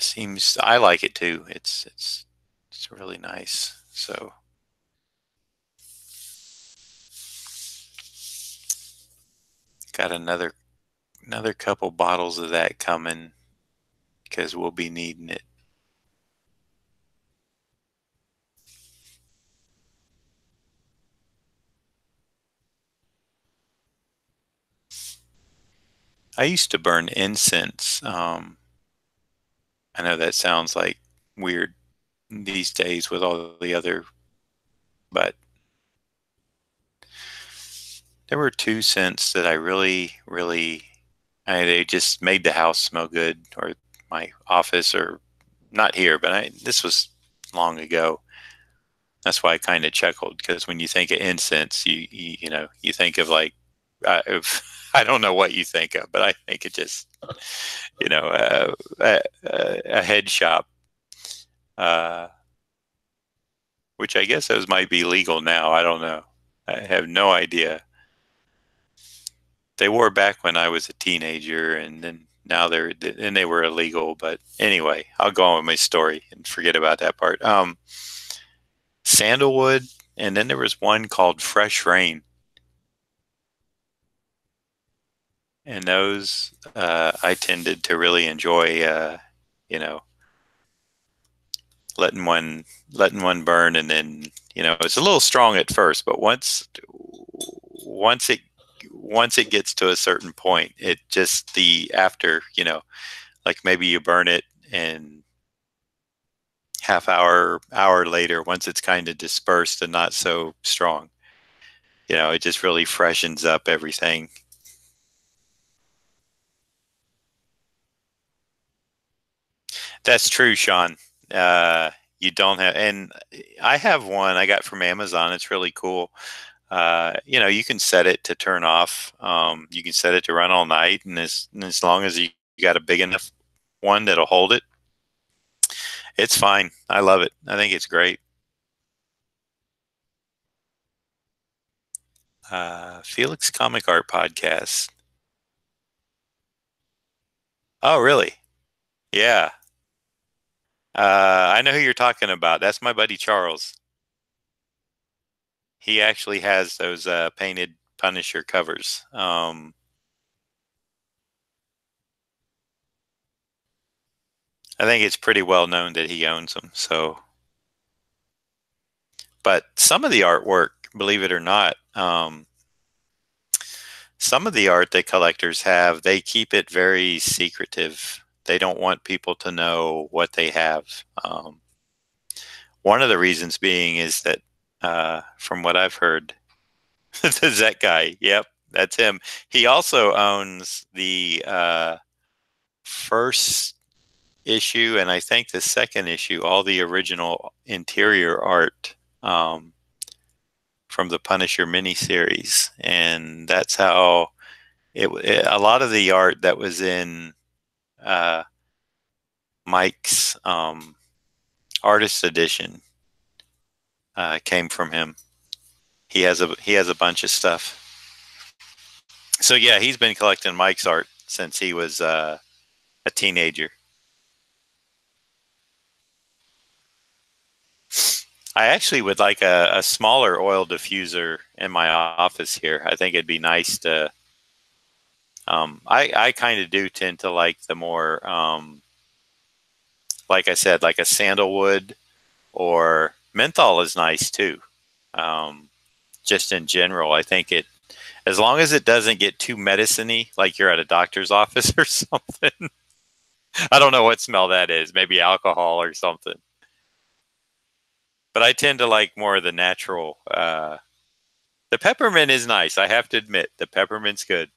seems I like it too. It's really nice. So got another couple bottles of that coming because we'll be needing it. I used to burn incense. I know that sounds like weird these days with all the other, but there were two scents that I they just made the house smell good, or my office, or not here, but this was long ago. That's why I kind of chuckled, because when you think of incense, you think of like, I don't know what you think of, but I think it just, a head shop, uh, which I guess those might be legal now. I don't know. I have no idea. They were back when I was a teenager, and then now they were illegal. But anyway, I'll go on with my story and forget about that part. Sandalwood, and then there was one called Fresh Rain, and those I tended to really enjoy. You know, letting one burn, and then it's a little strong at first, but once it once it gets to a certain point, it just the after like maybe you burn it, and hour later, once it's kind of dispersed and not so strong, it just really freshens up everything. That's true, Sean. You don't have, and I have one I got from Amazon. It's really cool. You can set it to turn off. You can set it to run all night, and as long as you got a big enough one that'll hold it, it's fine. I love it. I think it's great. Felix Comic Art Podcast. Oh, really? Yeah. I know who you're talking about. That's my buddy Charles. He actually has those painted Punisher covers. I think it's pretty well known that he owns them. So, but some of the artwork, believe it or not, some of the art that collectors have, they keep it very secretive. They don't want people to know what they have. One of the reasons being is that, from what I've heard, the Zeck guy, yep, that's him. He also owns the first issue and I think the second issue, all the original interior art from the Punisher miniseries, and that's how a lot of the art that was in uh, Mike's artist edition came from him. He has a bunch of stuff. So yeah, he's been collecting Mike's art since he was a teenager. I actually would like a smaller oil diffuser in my office here. I think it'd be nice to. I kind of do tend to like the more, like I said, like a sandalwood or menthol is nice too. Um, just in general, I think as long as it doesn't get too medicine-y, like you're at a doctor's office or something. I don't know what smell that is. Maybe alcohol or something. But I tend to like more of the natural. The peppermint is nice. I have to admit, the peppermint's good.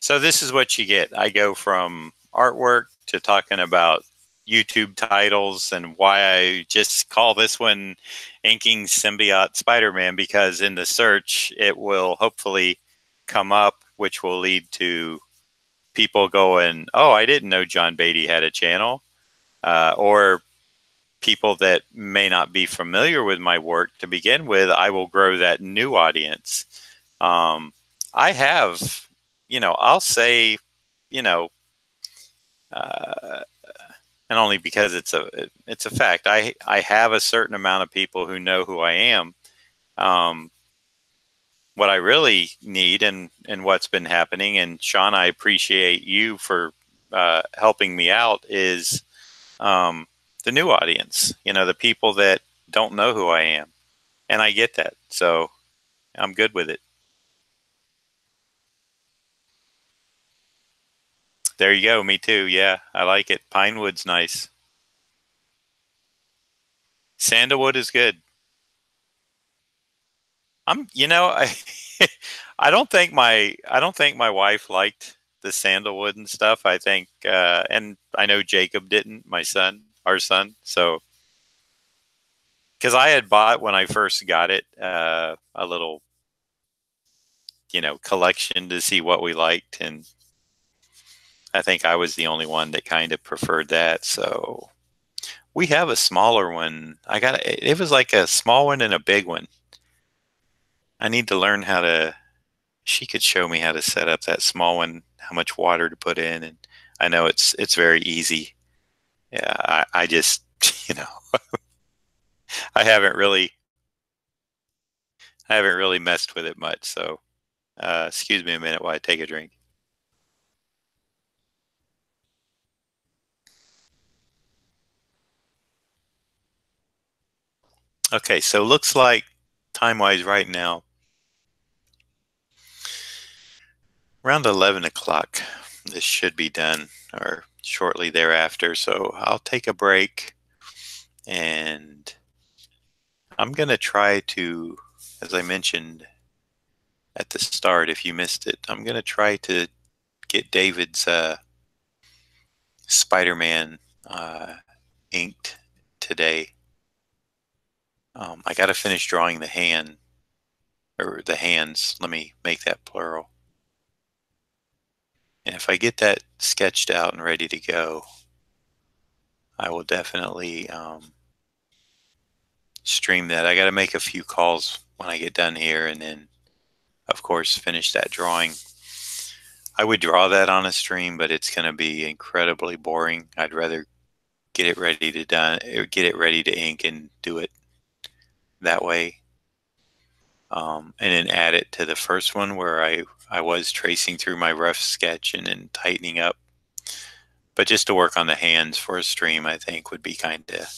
So this is what you get. I go from artwork to talking about YouTube titles and why I just call this one Inking Symbiote Spider-Man, because in the search it will hopefully come up, which will lead to people going, "Oh, I didn't know John Beatty had a channel," or people that may not be familiar with my work to begin with. I will grow that new audience. I have, I'll say, you know, uh, and only because it's a fact. I have a certain amount of people who know who I am. Um, what I really need and what's been happening, and Sean, I appreciate you for helping me out, is the new audience. The people that don't know who I am, and I get that, so I'm good with it. There you go. Me too. Yeah, I like it. Pinewood's nice. Sandalwood is good. I I don't think my wife liked the sandalwood and stuff. I think, and I know Jacob didn't, our son. So, because I had bought when I first got it, a little, collection to see what we liked, and I think I was the only one that kind of preferred that. So we have a smaller one. It was like a small one and a big one. I need to learn how to. She could show me how to set up that small one, how much water to put in, and I know it's very easy. Yeah, I just I haven't really I haven't really messed with it much. So excuse me a minute while I take a drink. Okay, so looks like time wise right now around 11 o'clock. This should be done or shortly thereafter. So I'll take a break, and I'm gonna try to, as I mentioned at the start, if you missed it, I'm gonna try to get David's Spider-Man uh, inked today. I got to finish drawing the hand or the hands. Let me make that plural. And if I get that sketched out and ready to go, I will definitely stream that. I got to make a few calls when I get done here, and then, of course, finish that drawing. I would draw that on a stream, but it's going to be incredibly boring. I'd rather get it ready to done, get it ready to ink and do it that way. And then add it to the first one where I was tracing through my rough sketch and then tightening up. But just to work on the hands for a stream, I think would be kind of,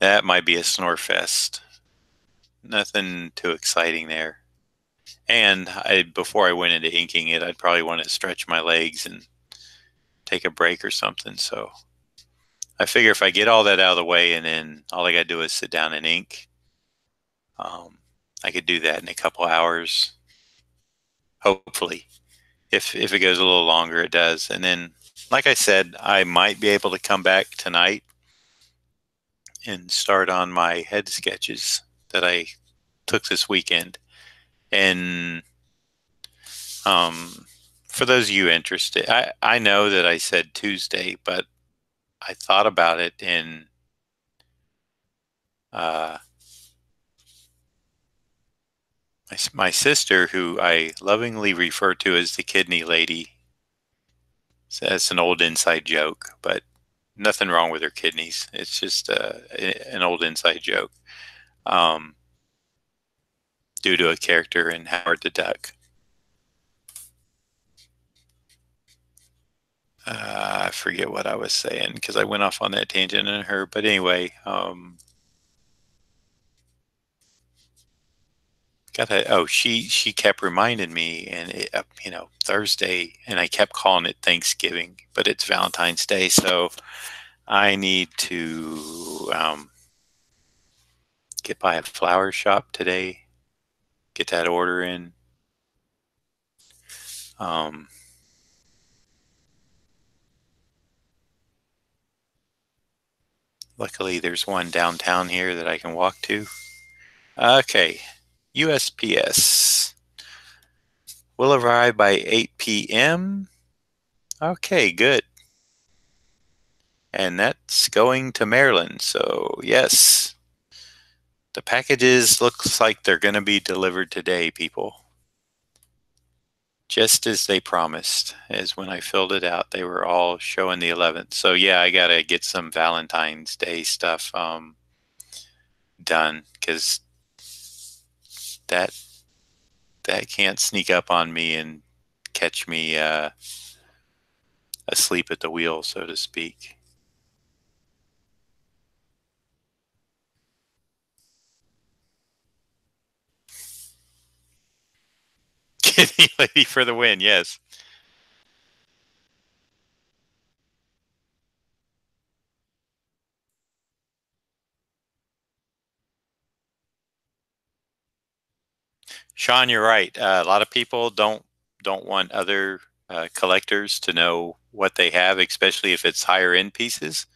that might be a snore fest. Nothing too exciting there. And before I went into inking it, I'd probably want to stretch my legs and take a break or something. So I figure if I get all that out of the way and then all I got to do is sit down and ink, I could do that in a couple hours, hopefully. If it goes a little longer, it does. And then, like I said, I might be able to come back tonight and start on my head sketches that I took this weekend. And for those of you interested, I know that I said Tuesday, but I thought about it, and my sister, who I lovingly refer to as the kidney lady, that's an old inside joke, but nothing wrong with her kidneys. It's just an old inside joke, due to a character in Howard the Duck. I forget what I was saying because I went off on that tangent in her. But anyway, she kept reminding me, and Thursday, and I kept calling it Thanksgiving, but it's Valentine's Day, so I need to get by a flower shop today, get that order in. Luckily, there's one downtown here that I can walk to. Okay, USPS will arrive by 8 p.m. Okay, good. And that's going to Maryland. So, yes, the packages looks like they're going to be delivered today, people. Just as they promised, as when I filled it out, they were all showing the 11th. So, yeah, I got to get some Valentine's Day stuff done, because that can't sneak up on me and catch me asleep at the wheel, so to speak. Kitty lady for the win, yes. Sean, you're right. A lot of people don't want other collectors to know what they have, especially if it's higher end pieces.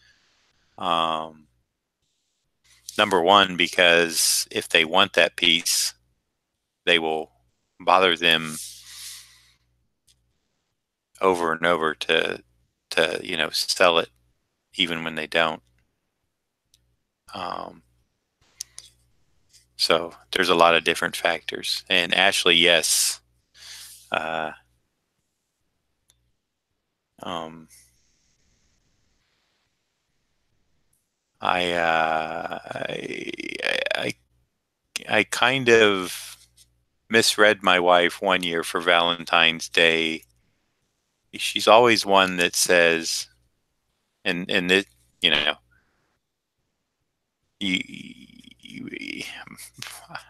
Number one, because if they want that piece, they will bother them over and over to sell it, even when they don't. So there's a lot of different factors. And Ashley, yes. I kind of misread my wife one year for Valentine's Day. She's always one that says, and it, you know, you,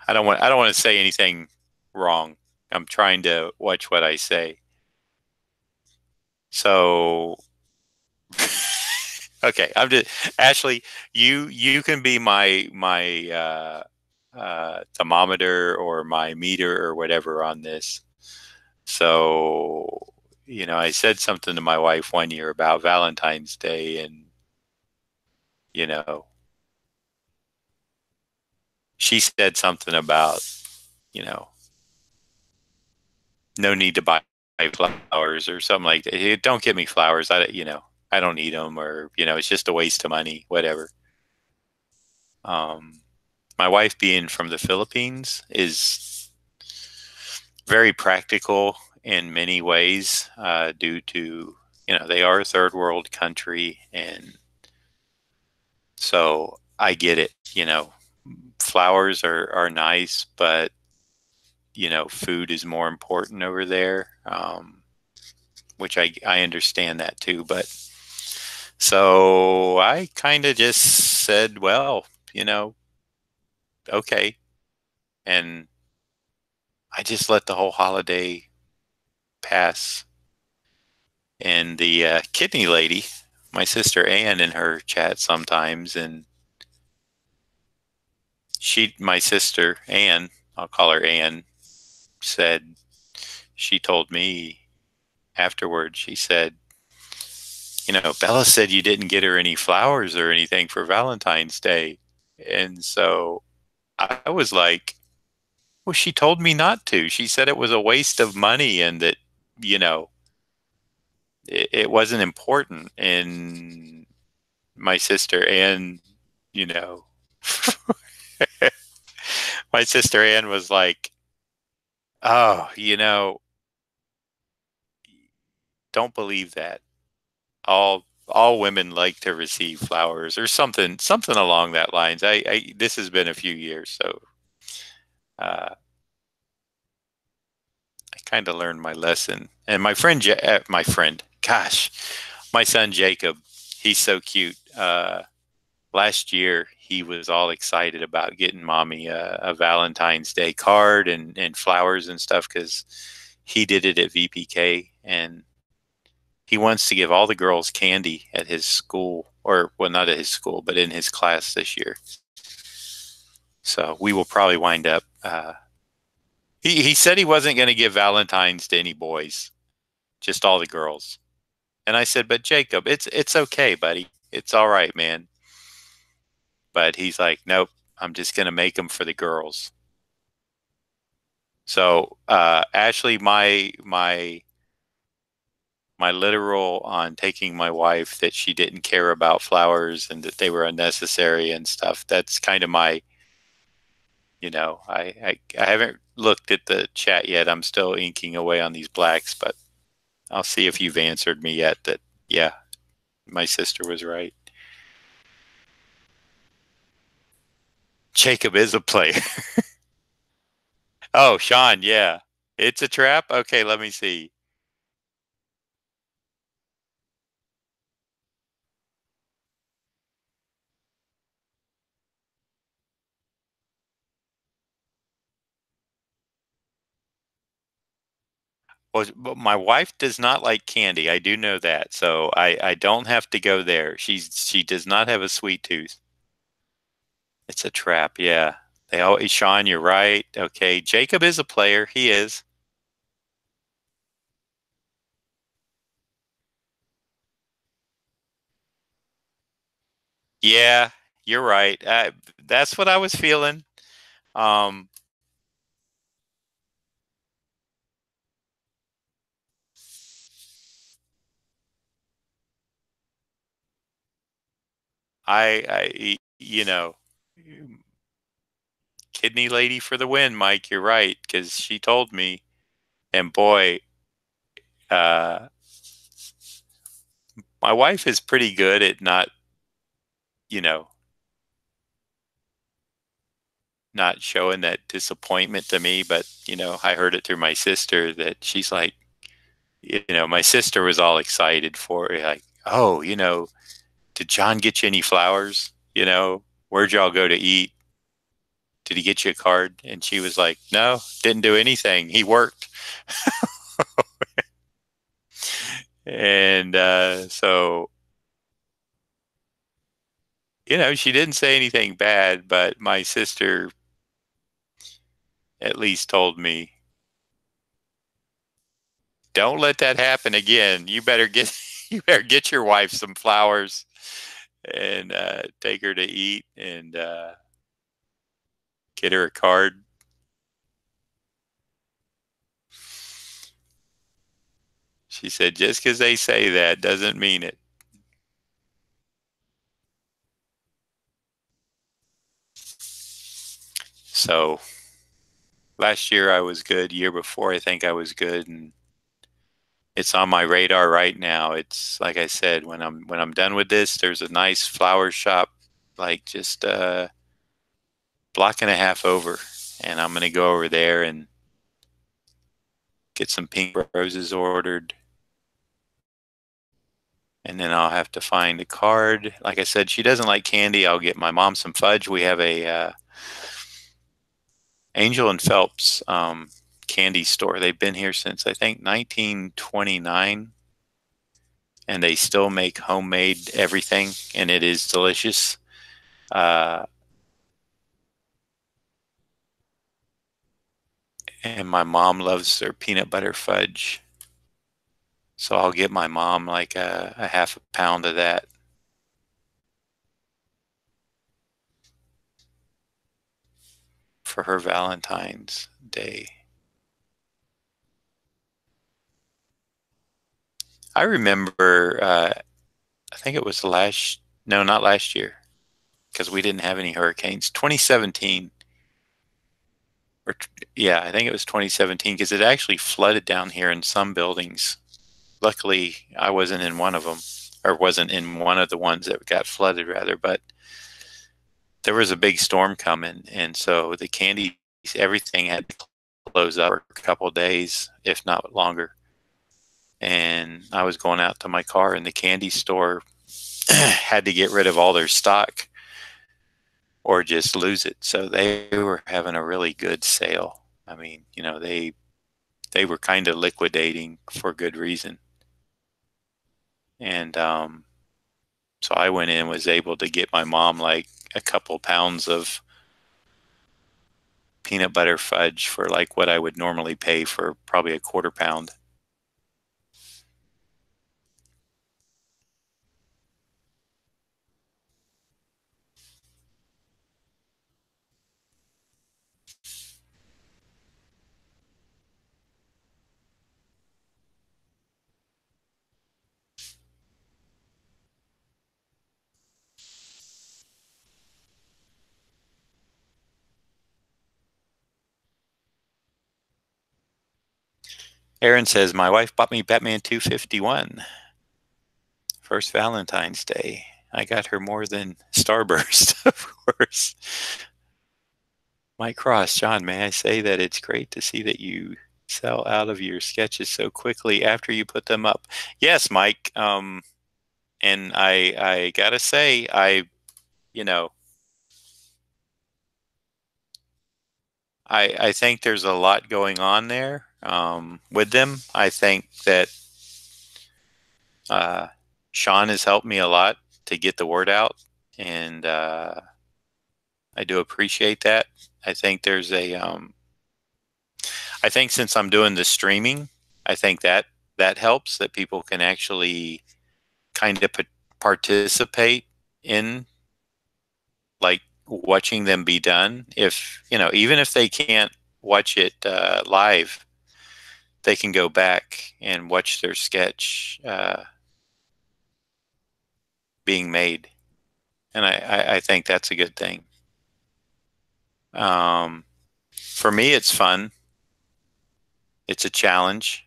I don't want to say anything wrong. I'm trying to watch what I say. So, okay, I'm just Ashley. You can be my thermometer or my meter or whatever on this. So, I said something to my wife one year about Valentine's Day, and you know, she said something about, you know, no need to buy flowers or something like that. Don't get me flowers. I don't need them, or it's just a waste of money, whatever. Um, my wife, being from the Philippines, is very practical in many ways, due to they are a third world country, and so I get it. Flowers are nice, but food is more important over there, which I understand that too. But so I kind of just said, well, you know, okay. And I just let the whole holiday pass. And the kidney lady, my sister Ann, in her chat sometimes, and my sister Ann, I'll call her Ann, said, she told me afterwards, she said, Bella said you didn't get her any flowers or anything for Valentine's Day. And so I was like, well, she told me not to. She said it was a waste of money and that, you know, it wasn't important. And my sister Ann, you know, my sister Ann was like, oh, don't believe that. All women like to receive flowers or something along that lines. This has been a few years, so uh, I kind of learned my lesson. And gosh, my son Jacob, he's so cute. Last year, he was all excited about getting mommy a Valentine's Day card and flowers and stuff because he did it at VPK, and he wants to give all the girls candy at his school, or well, not at his school, but in his class this year. So we will probably wind up. He said he wasn't going to give Valentine's to any boys, just all the girls. And I said, but Jacob, it's okay, buddy. It's all right, man. But he's like, nope, I'm just going to make them for the girls. So Ashley, my literal on taking my wife that she didn't care about flowers and that they were unnecessary and stuff. That's kind of my, I haven't looked at the chat yet. I'm still inking away on these blacks, but I'll see if you've answered me yet that, yeah, my sister was right. Jacob is a player. Oh, Sean, yeah. It's a trap? Okay, let me see. Well, but my wife does not like candy. I do know that. So I don't have to go there. She does not have a sweet tooth. It's a trap, yeah. They always, Sean, you're right. Okay. Jacob is a player. He is. Yeah, you're right. That's what I was feeling. Um, I kidney lady for the win, Mike. You're right, because she told me, and boy, uh, my wife is pretty good at not, you know, not showing that disappointment to me. But I heard it through my sister that she's like, my sister was all excited for it, like, oh, did John get you any flowers? Where'd y'all go to eat? Did he get you a card? And she was like, no, didn't do anything. He worked. And so, she didn't say anything bad, but my sister at least told me, don't let that happen again. You better get your wife some flowers and take her to eat and get her a card. She said, just because they say that doesn't mean it. So last year I was good. Year before I think I was good, and it's on my radar right now. It's like I said, when I'm done with this, there's a nice flower shop, like just a block and a half over, and I'm gonna go over there and get some pink roses ordered, and then I'll have to find a card. Like I said, she doesn't like candy. I'll get my mom some fudge. We have a Angel and Phelps candy store. They've been here since I think 1929, and they still make homemade everything, and it is delicious. Uh, and my mom loves their peanut butter fudge, so I'll get my mom like a half a pound of that for her Valentine's Day. I remember, I think it was no, not last year, because we didn't have any hurricanes. 2017, or yeah, I think it was 2017, because it actually flooded down here in some buildings. Luckily, I wasn't in one of them, or wasn't in one of the ones that got flooded, rather, but there was a big storm coming, and so the candy, everything had to close up for a couple of days, if not longer. And I was going out to my car, and the candy store had to get rid of all their stock or just lose it. So they were having a really good sale. I mean, they were kind of liquidating for good reason. And so I went in, was able to get my mom like a couple pounds of peanut butter fudge for like what I would normally pay for probably a quarter pound. Aaron says, my wife bought me Batman 251. First Valentine's Day. I got her more than Starburst, of course. Mike Cross, John, may I say that it's great to see that you sell out of your sketches so quickly after you put them up. Yes, Mike. And I gotta say, you know, I think there's a lot going on there with them. I think that uh, Sean has helped me a lot to get the word out, and I do appreciate that. I think there's I think since I'm doing the streaming, I think that helps, that people can actually kind of participate in like watching them be done. If even if they can't watch it live, they can go back and watch their sketch being made, and I think that's a good thing. For me, it's fun. It's a challenge.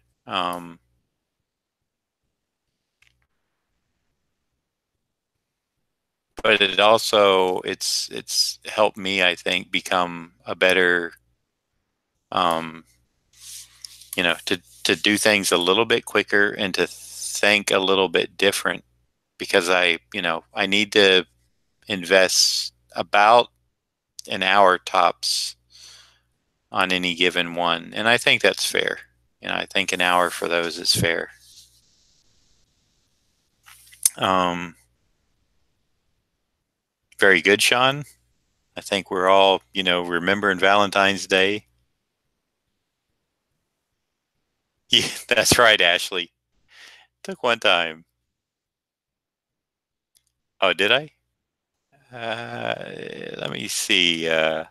But it also it's helped me, I think, become a better um, to do things a little bit quicker and to think a little bit different, because I need to invest about an hour tops on any given one, and I think that's fair. I think an hour for those is fair. um, Very good, Sean. I think we're all remembering Valentine's Day. Yeah, that's right, Ashley. Took one time. Oh, did I? Let me see. Let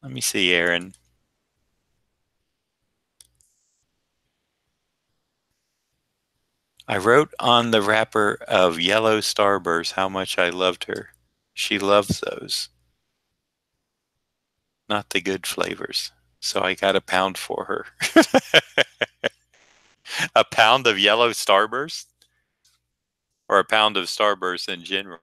me see, Aaron. I wrote on the wrapper of yellow starburst how much I loved her. She loves those, not the good flavors. So I got a pound for her. A pound of yellow starburst or a pound of starburst in general.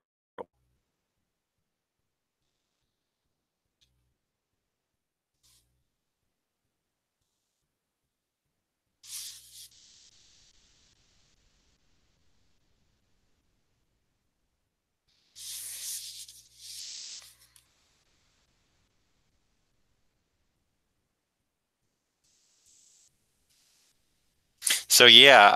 So yeah,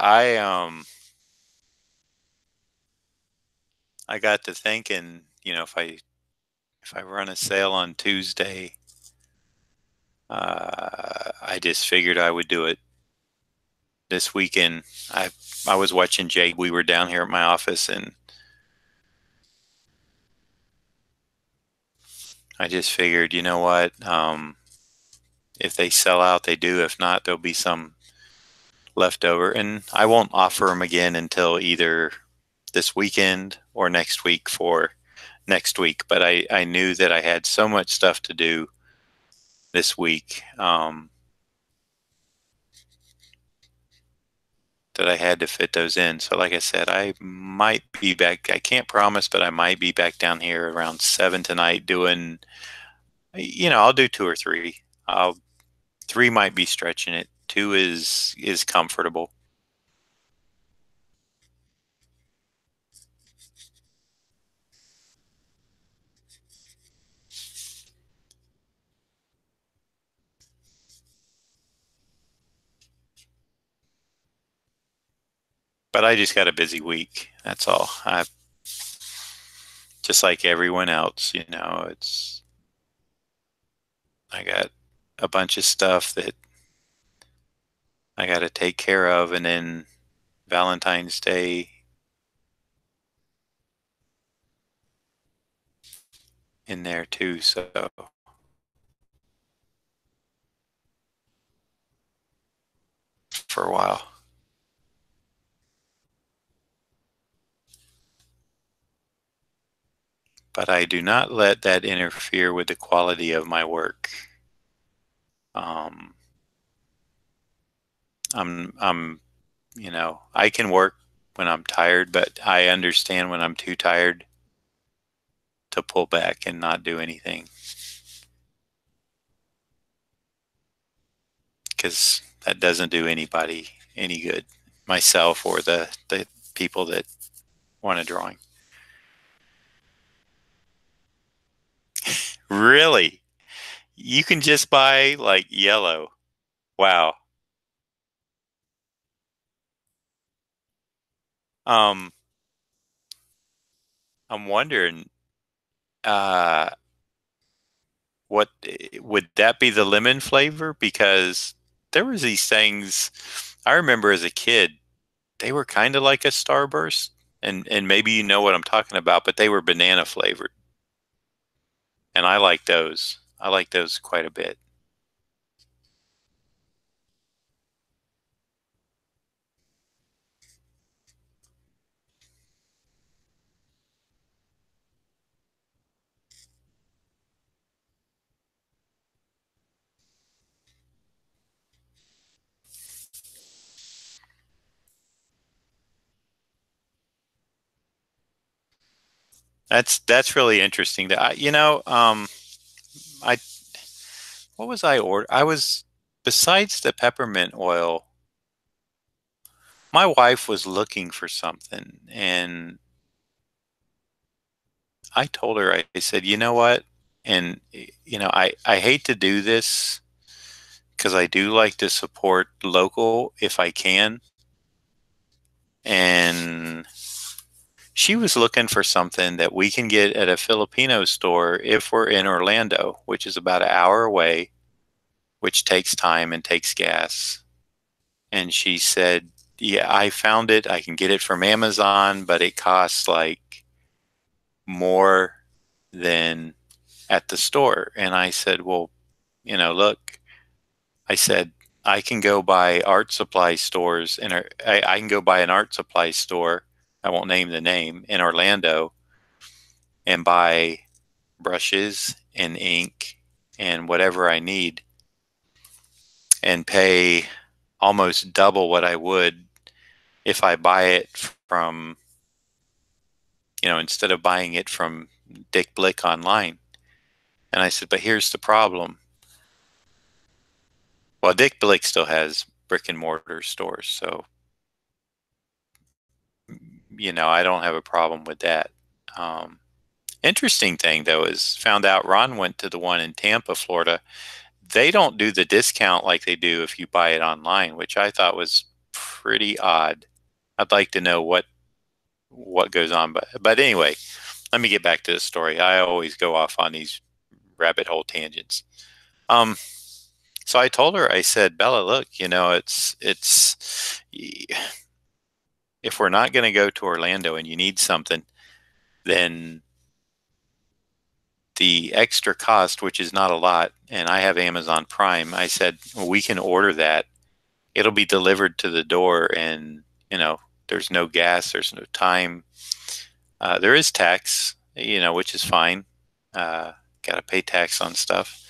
I got to thinking, if I run a sale on Tuesday, I just figured I would do it this weekend. I was watching Jake. We were down here at my office, and I just figured, you know what? If they sell out, they do. If not, there'll be some left over, and I won't offer them again until either this weekend or next week for next week. But I knew that I had so much stuff to do this week, that I had to fit those in. So, like I said, I might be back. I can't promise, but I might be back down here around 7 tonight doing, I'll do two or three. Three might be stretching it. Two is comfortable. But I just got a busy week. That's all. I just like everyone else, it's I got a bunch of stuff that I got to take care of, and then Valentine's Day in there too. So for a while, but I do not let that interfere with the quality of my work. Um, I'm, I can work when I'm tired, but I understand when I'm too tired to pull back and not do anything, because that doesn't do anybody any good, myself or the people that want a drawing. Really? You can just buy like yellow. Wow. Um, I'm wondering, uh, what would that be, the lemon flavor? Because there was these things I remember as a kid, they were kind of like a Starburst, and maybe you know what I'm talking about, but they were banana flavored, and I like those. I like those quite a bit. That's really interesting. I what was I order? I was besides the peppermint oil. My wife was looking for something, and I told her, I said, you know what? And, I hate to do this because I do like to support local if I can. And she was looking for something that we can get at a Filipino store if we're in Orlando, which is about an hour away, which takes time and takes gas. And she said, yeah, I found it. I can get it from Amazon, but it costs like more than at the store. And I said, well, look, I said, I can go buy art supply stores and I can go buy an art supply store. I won't name the name in Orlando and buy brushes and ink and whatever I need and pay almost double what I would if I buy it from, instead of buying it from Dick Blick online. And I said, but here's the problem. Well, Dick Blick still has brick and mortar stores, so I don't have a problem with that. Um, Interesting thing though is found out Ron went to the one in Tampa, Florida. They don't do the discount like they do if you buy it online, which I thought was pretty odd. I'd like to know what goes on, but anyway, let me get back to the story. I always go off on these rabbit hole tangents. Um, so I told her, I said, Bella, look, it's if we're not going to go to Orlando and you need something, then the extra cost, which is not a lot, and I have Amazon Prime, I said, well, we can order that. It'll be delivered to the door, and, there's no gas, there's no time. There is tax, which is fine. Got to pay tax on stuff.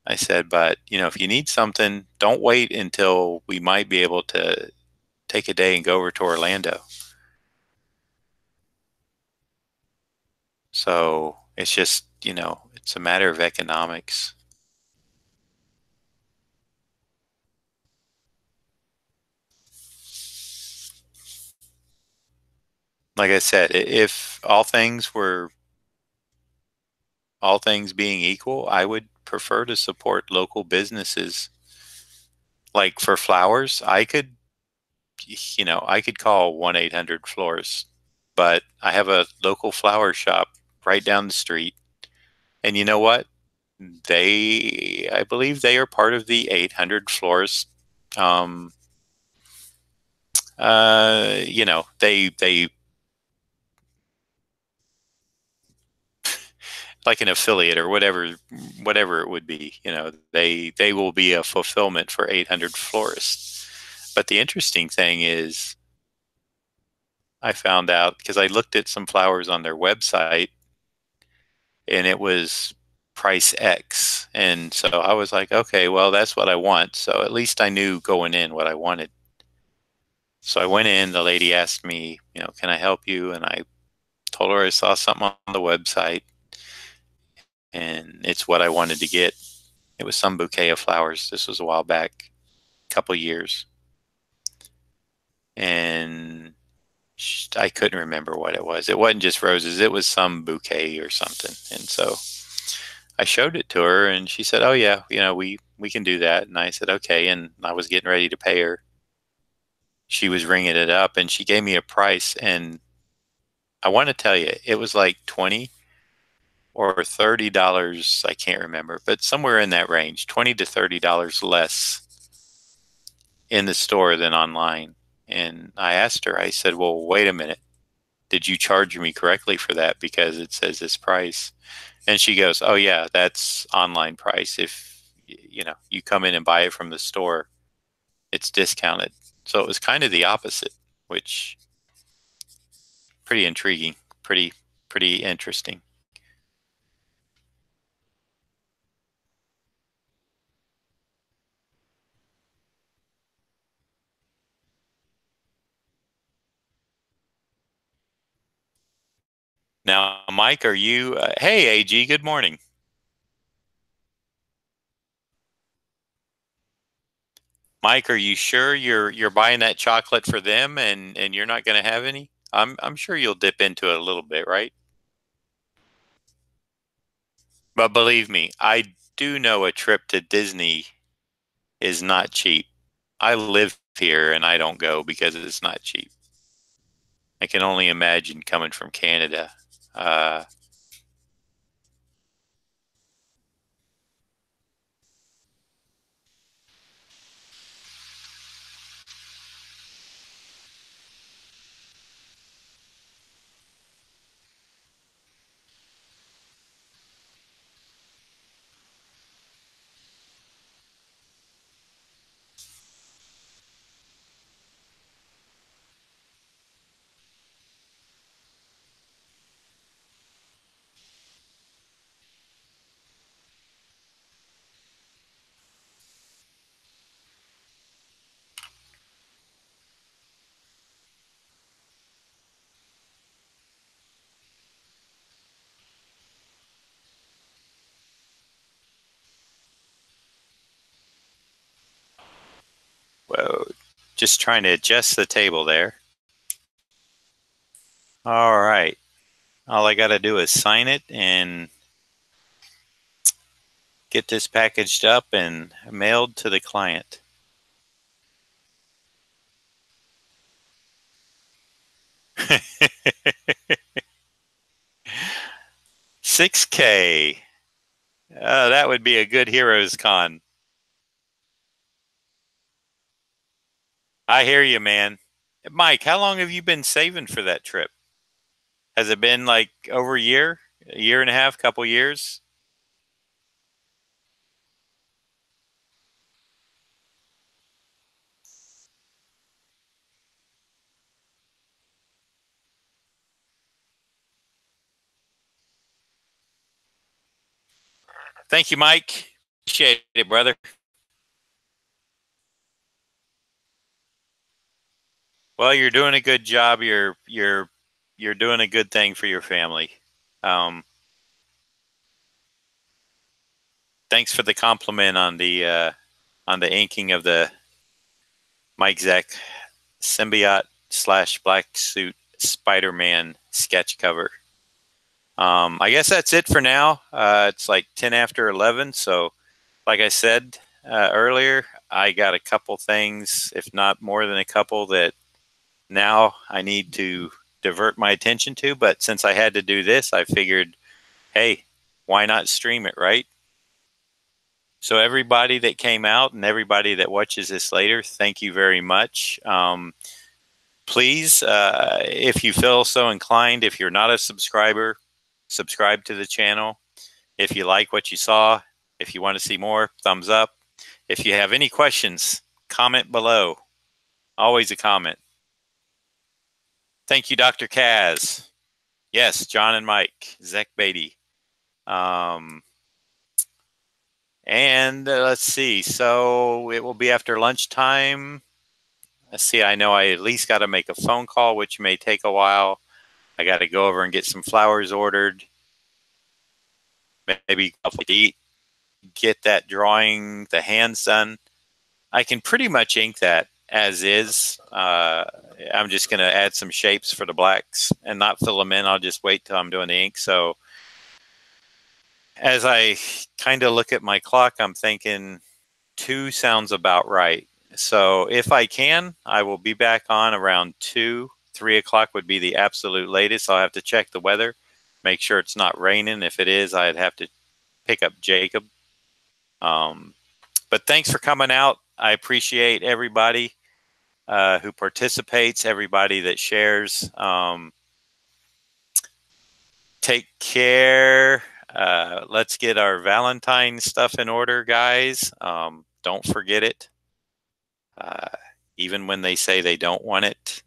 I said, but, if you need something, don't wait until we might be able to take a day and go over to Orlando. So it's just, it's a matter of economics. Like I said, if all things being equal, I would prefer to support local businesses. Like for flowers, I could call 1-800 florist, but I have a local flower shop right down the street. And you know what? I believe they are part of the 800 florist. Um, they like an affiliate or whatever it would be. They will be a fulfillment for 800 florists. But the interesting thing is, I found out because I looked at some flowers on their website, and it was price X, and so I was like, okay, well, that's what I want. So at least I knew going in what I wanted. So I went in. The lady asked me, can I help you? And I told her I saw something on the website, and it's what I wanted to get. It was some bouquet of flowers. This was a while back, a couple years. And I couldn't remember what it was. It wasn't just roses. It was some bouquet or something. And so I showed it to her, and she said, oh, yeah, we can do that. And I said, okay. And I was getting ready to pay her. She was ringing it up, and she gave me a price. And I want to tell you, it was like 20 or $30. I can't remember, but somewhere in that range, $20 to $30 less in the store than online. And I asked her, I said, well, wait a minute. Did you charge me correctly for that? Because it says this price. And she goes, oh, yeah, that's online price. If, you come in and buy it from the store, it's discounted. So it was kind of the opposite, which pretty intriguing, pretty interesting. Now, Mike, are you, hey, AG, good morning. Mike, are you sure you're buying that chocolate for them and you're not going to have any? I'm sure you'll dip into it a little bit, right? But believe me, I do know a trip to Disney is not cheap. I live here and I don't go because it's not cheap. I can only imagine coming from Canada. Uh, Whoa. Just trying to adjust the table there. All right. All I got to do is sign it and get this packaged up and mailed to the client. $6K. That would be a good Heroes Con. I hear you, man. Mike, how long have you been saving for that trip? Has it been like over a year and a half, couple years? Thank you, Mike. Appreciate it, brother. Well, you're doing a good job. You're doing a good thing for your family. Um, Thanks for the compliment on the inking of the Mike Zeck Symbiote / blacksuit Spider-Man sketch cover. I guess that's it for now. It's like 10 after 11. So, like I said earlier, I got a couple things, if not more than a couple, that now I need to divert my attention to. But since I had to do this, I figured, hey, why not stream it, right? So, everybody that came out and everybody that watches this later, thank you very much. Please, if you feel so inclined, if you're not a subscriber, subscribe to the channel. If you like what you saw, if you want to see more, thumbs up. If you have any questions, comment below. Always a comment. Thank you, Dr. Kaz. Yes, John and Mike, Zeck Beatty. And let's see. So it will be after lunchtime. Let's see. I know I at least got to make a phone call, which may take a while. I got to go over and get some flowers ordered. Maybe eat, get that drawing, the hands done. I can pretty much ink that as is. I'm just going to add some shapes for the blacks and not fill them in. I'll just wait till I'm doing the ink. So as I kind of look at my clock, I'm thinking 2 sounds about right. So if I can, I will be back on around 2. 3 o'clock would be the absolute latest. I'll have to check the weather, make sure it's not raining. If it is, I'd have to pick up Jacob. But thanks for coming out. I appreciate everybody who participates, everybody that shares. Take care. Let's get our Valentine stuff in order, guys. Don't forget it. Even when they say they don't want it,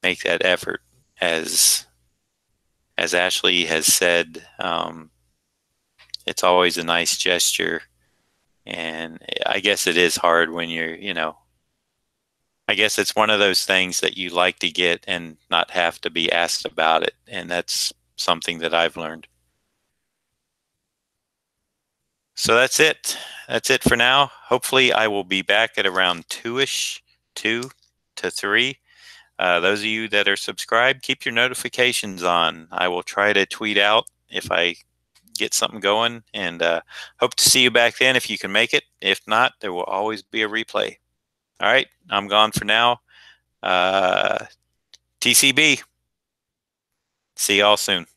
make that effort. As Ashley has said, it's always a nice gesture. And I guess it is hard when I guess it's one of those things that you like to get and not have to be asked about it. And that's something that I've learned. So that's it. That's it for now. Hopefully I will be back at around 2-ish, 2 to 3. Those of you that are subscribed, keep your notifications on. I will try to tweet out if I get something going, and hope to see you back then if you can make it. If not, there will always be a replay. All right, I'm gone for now. TCB. See y'all soon.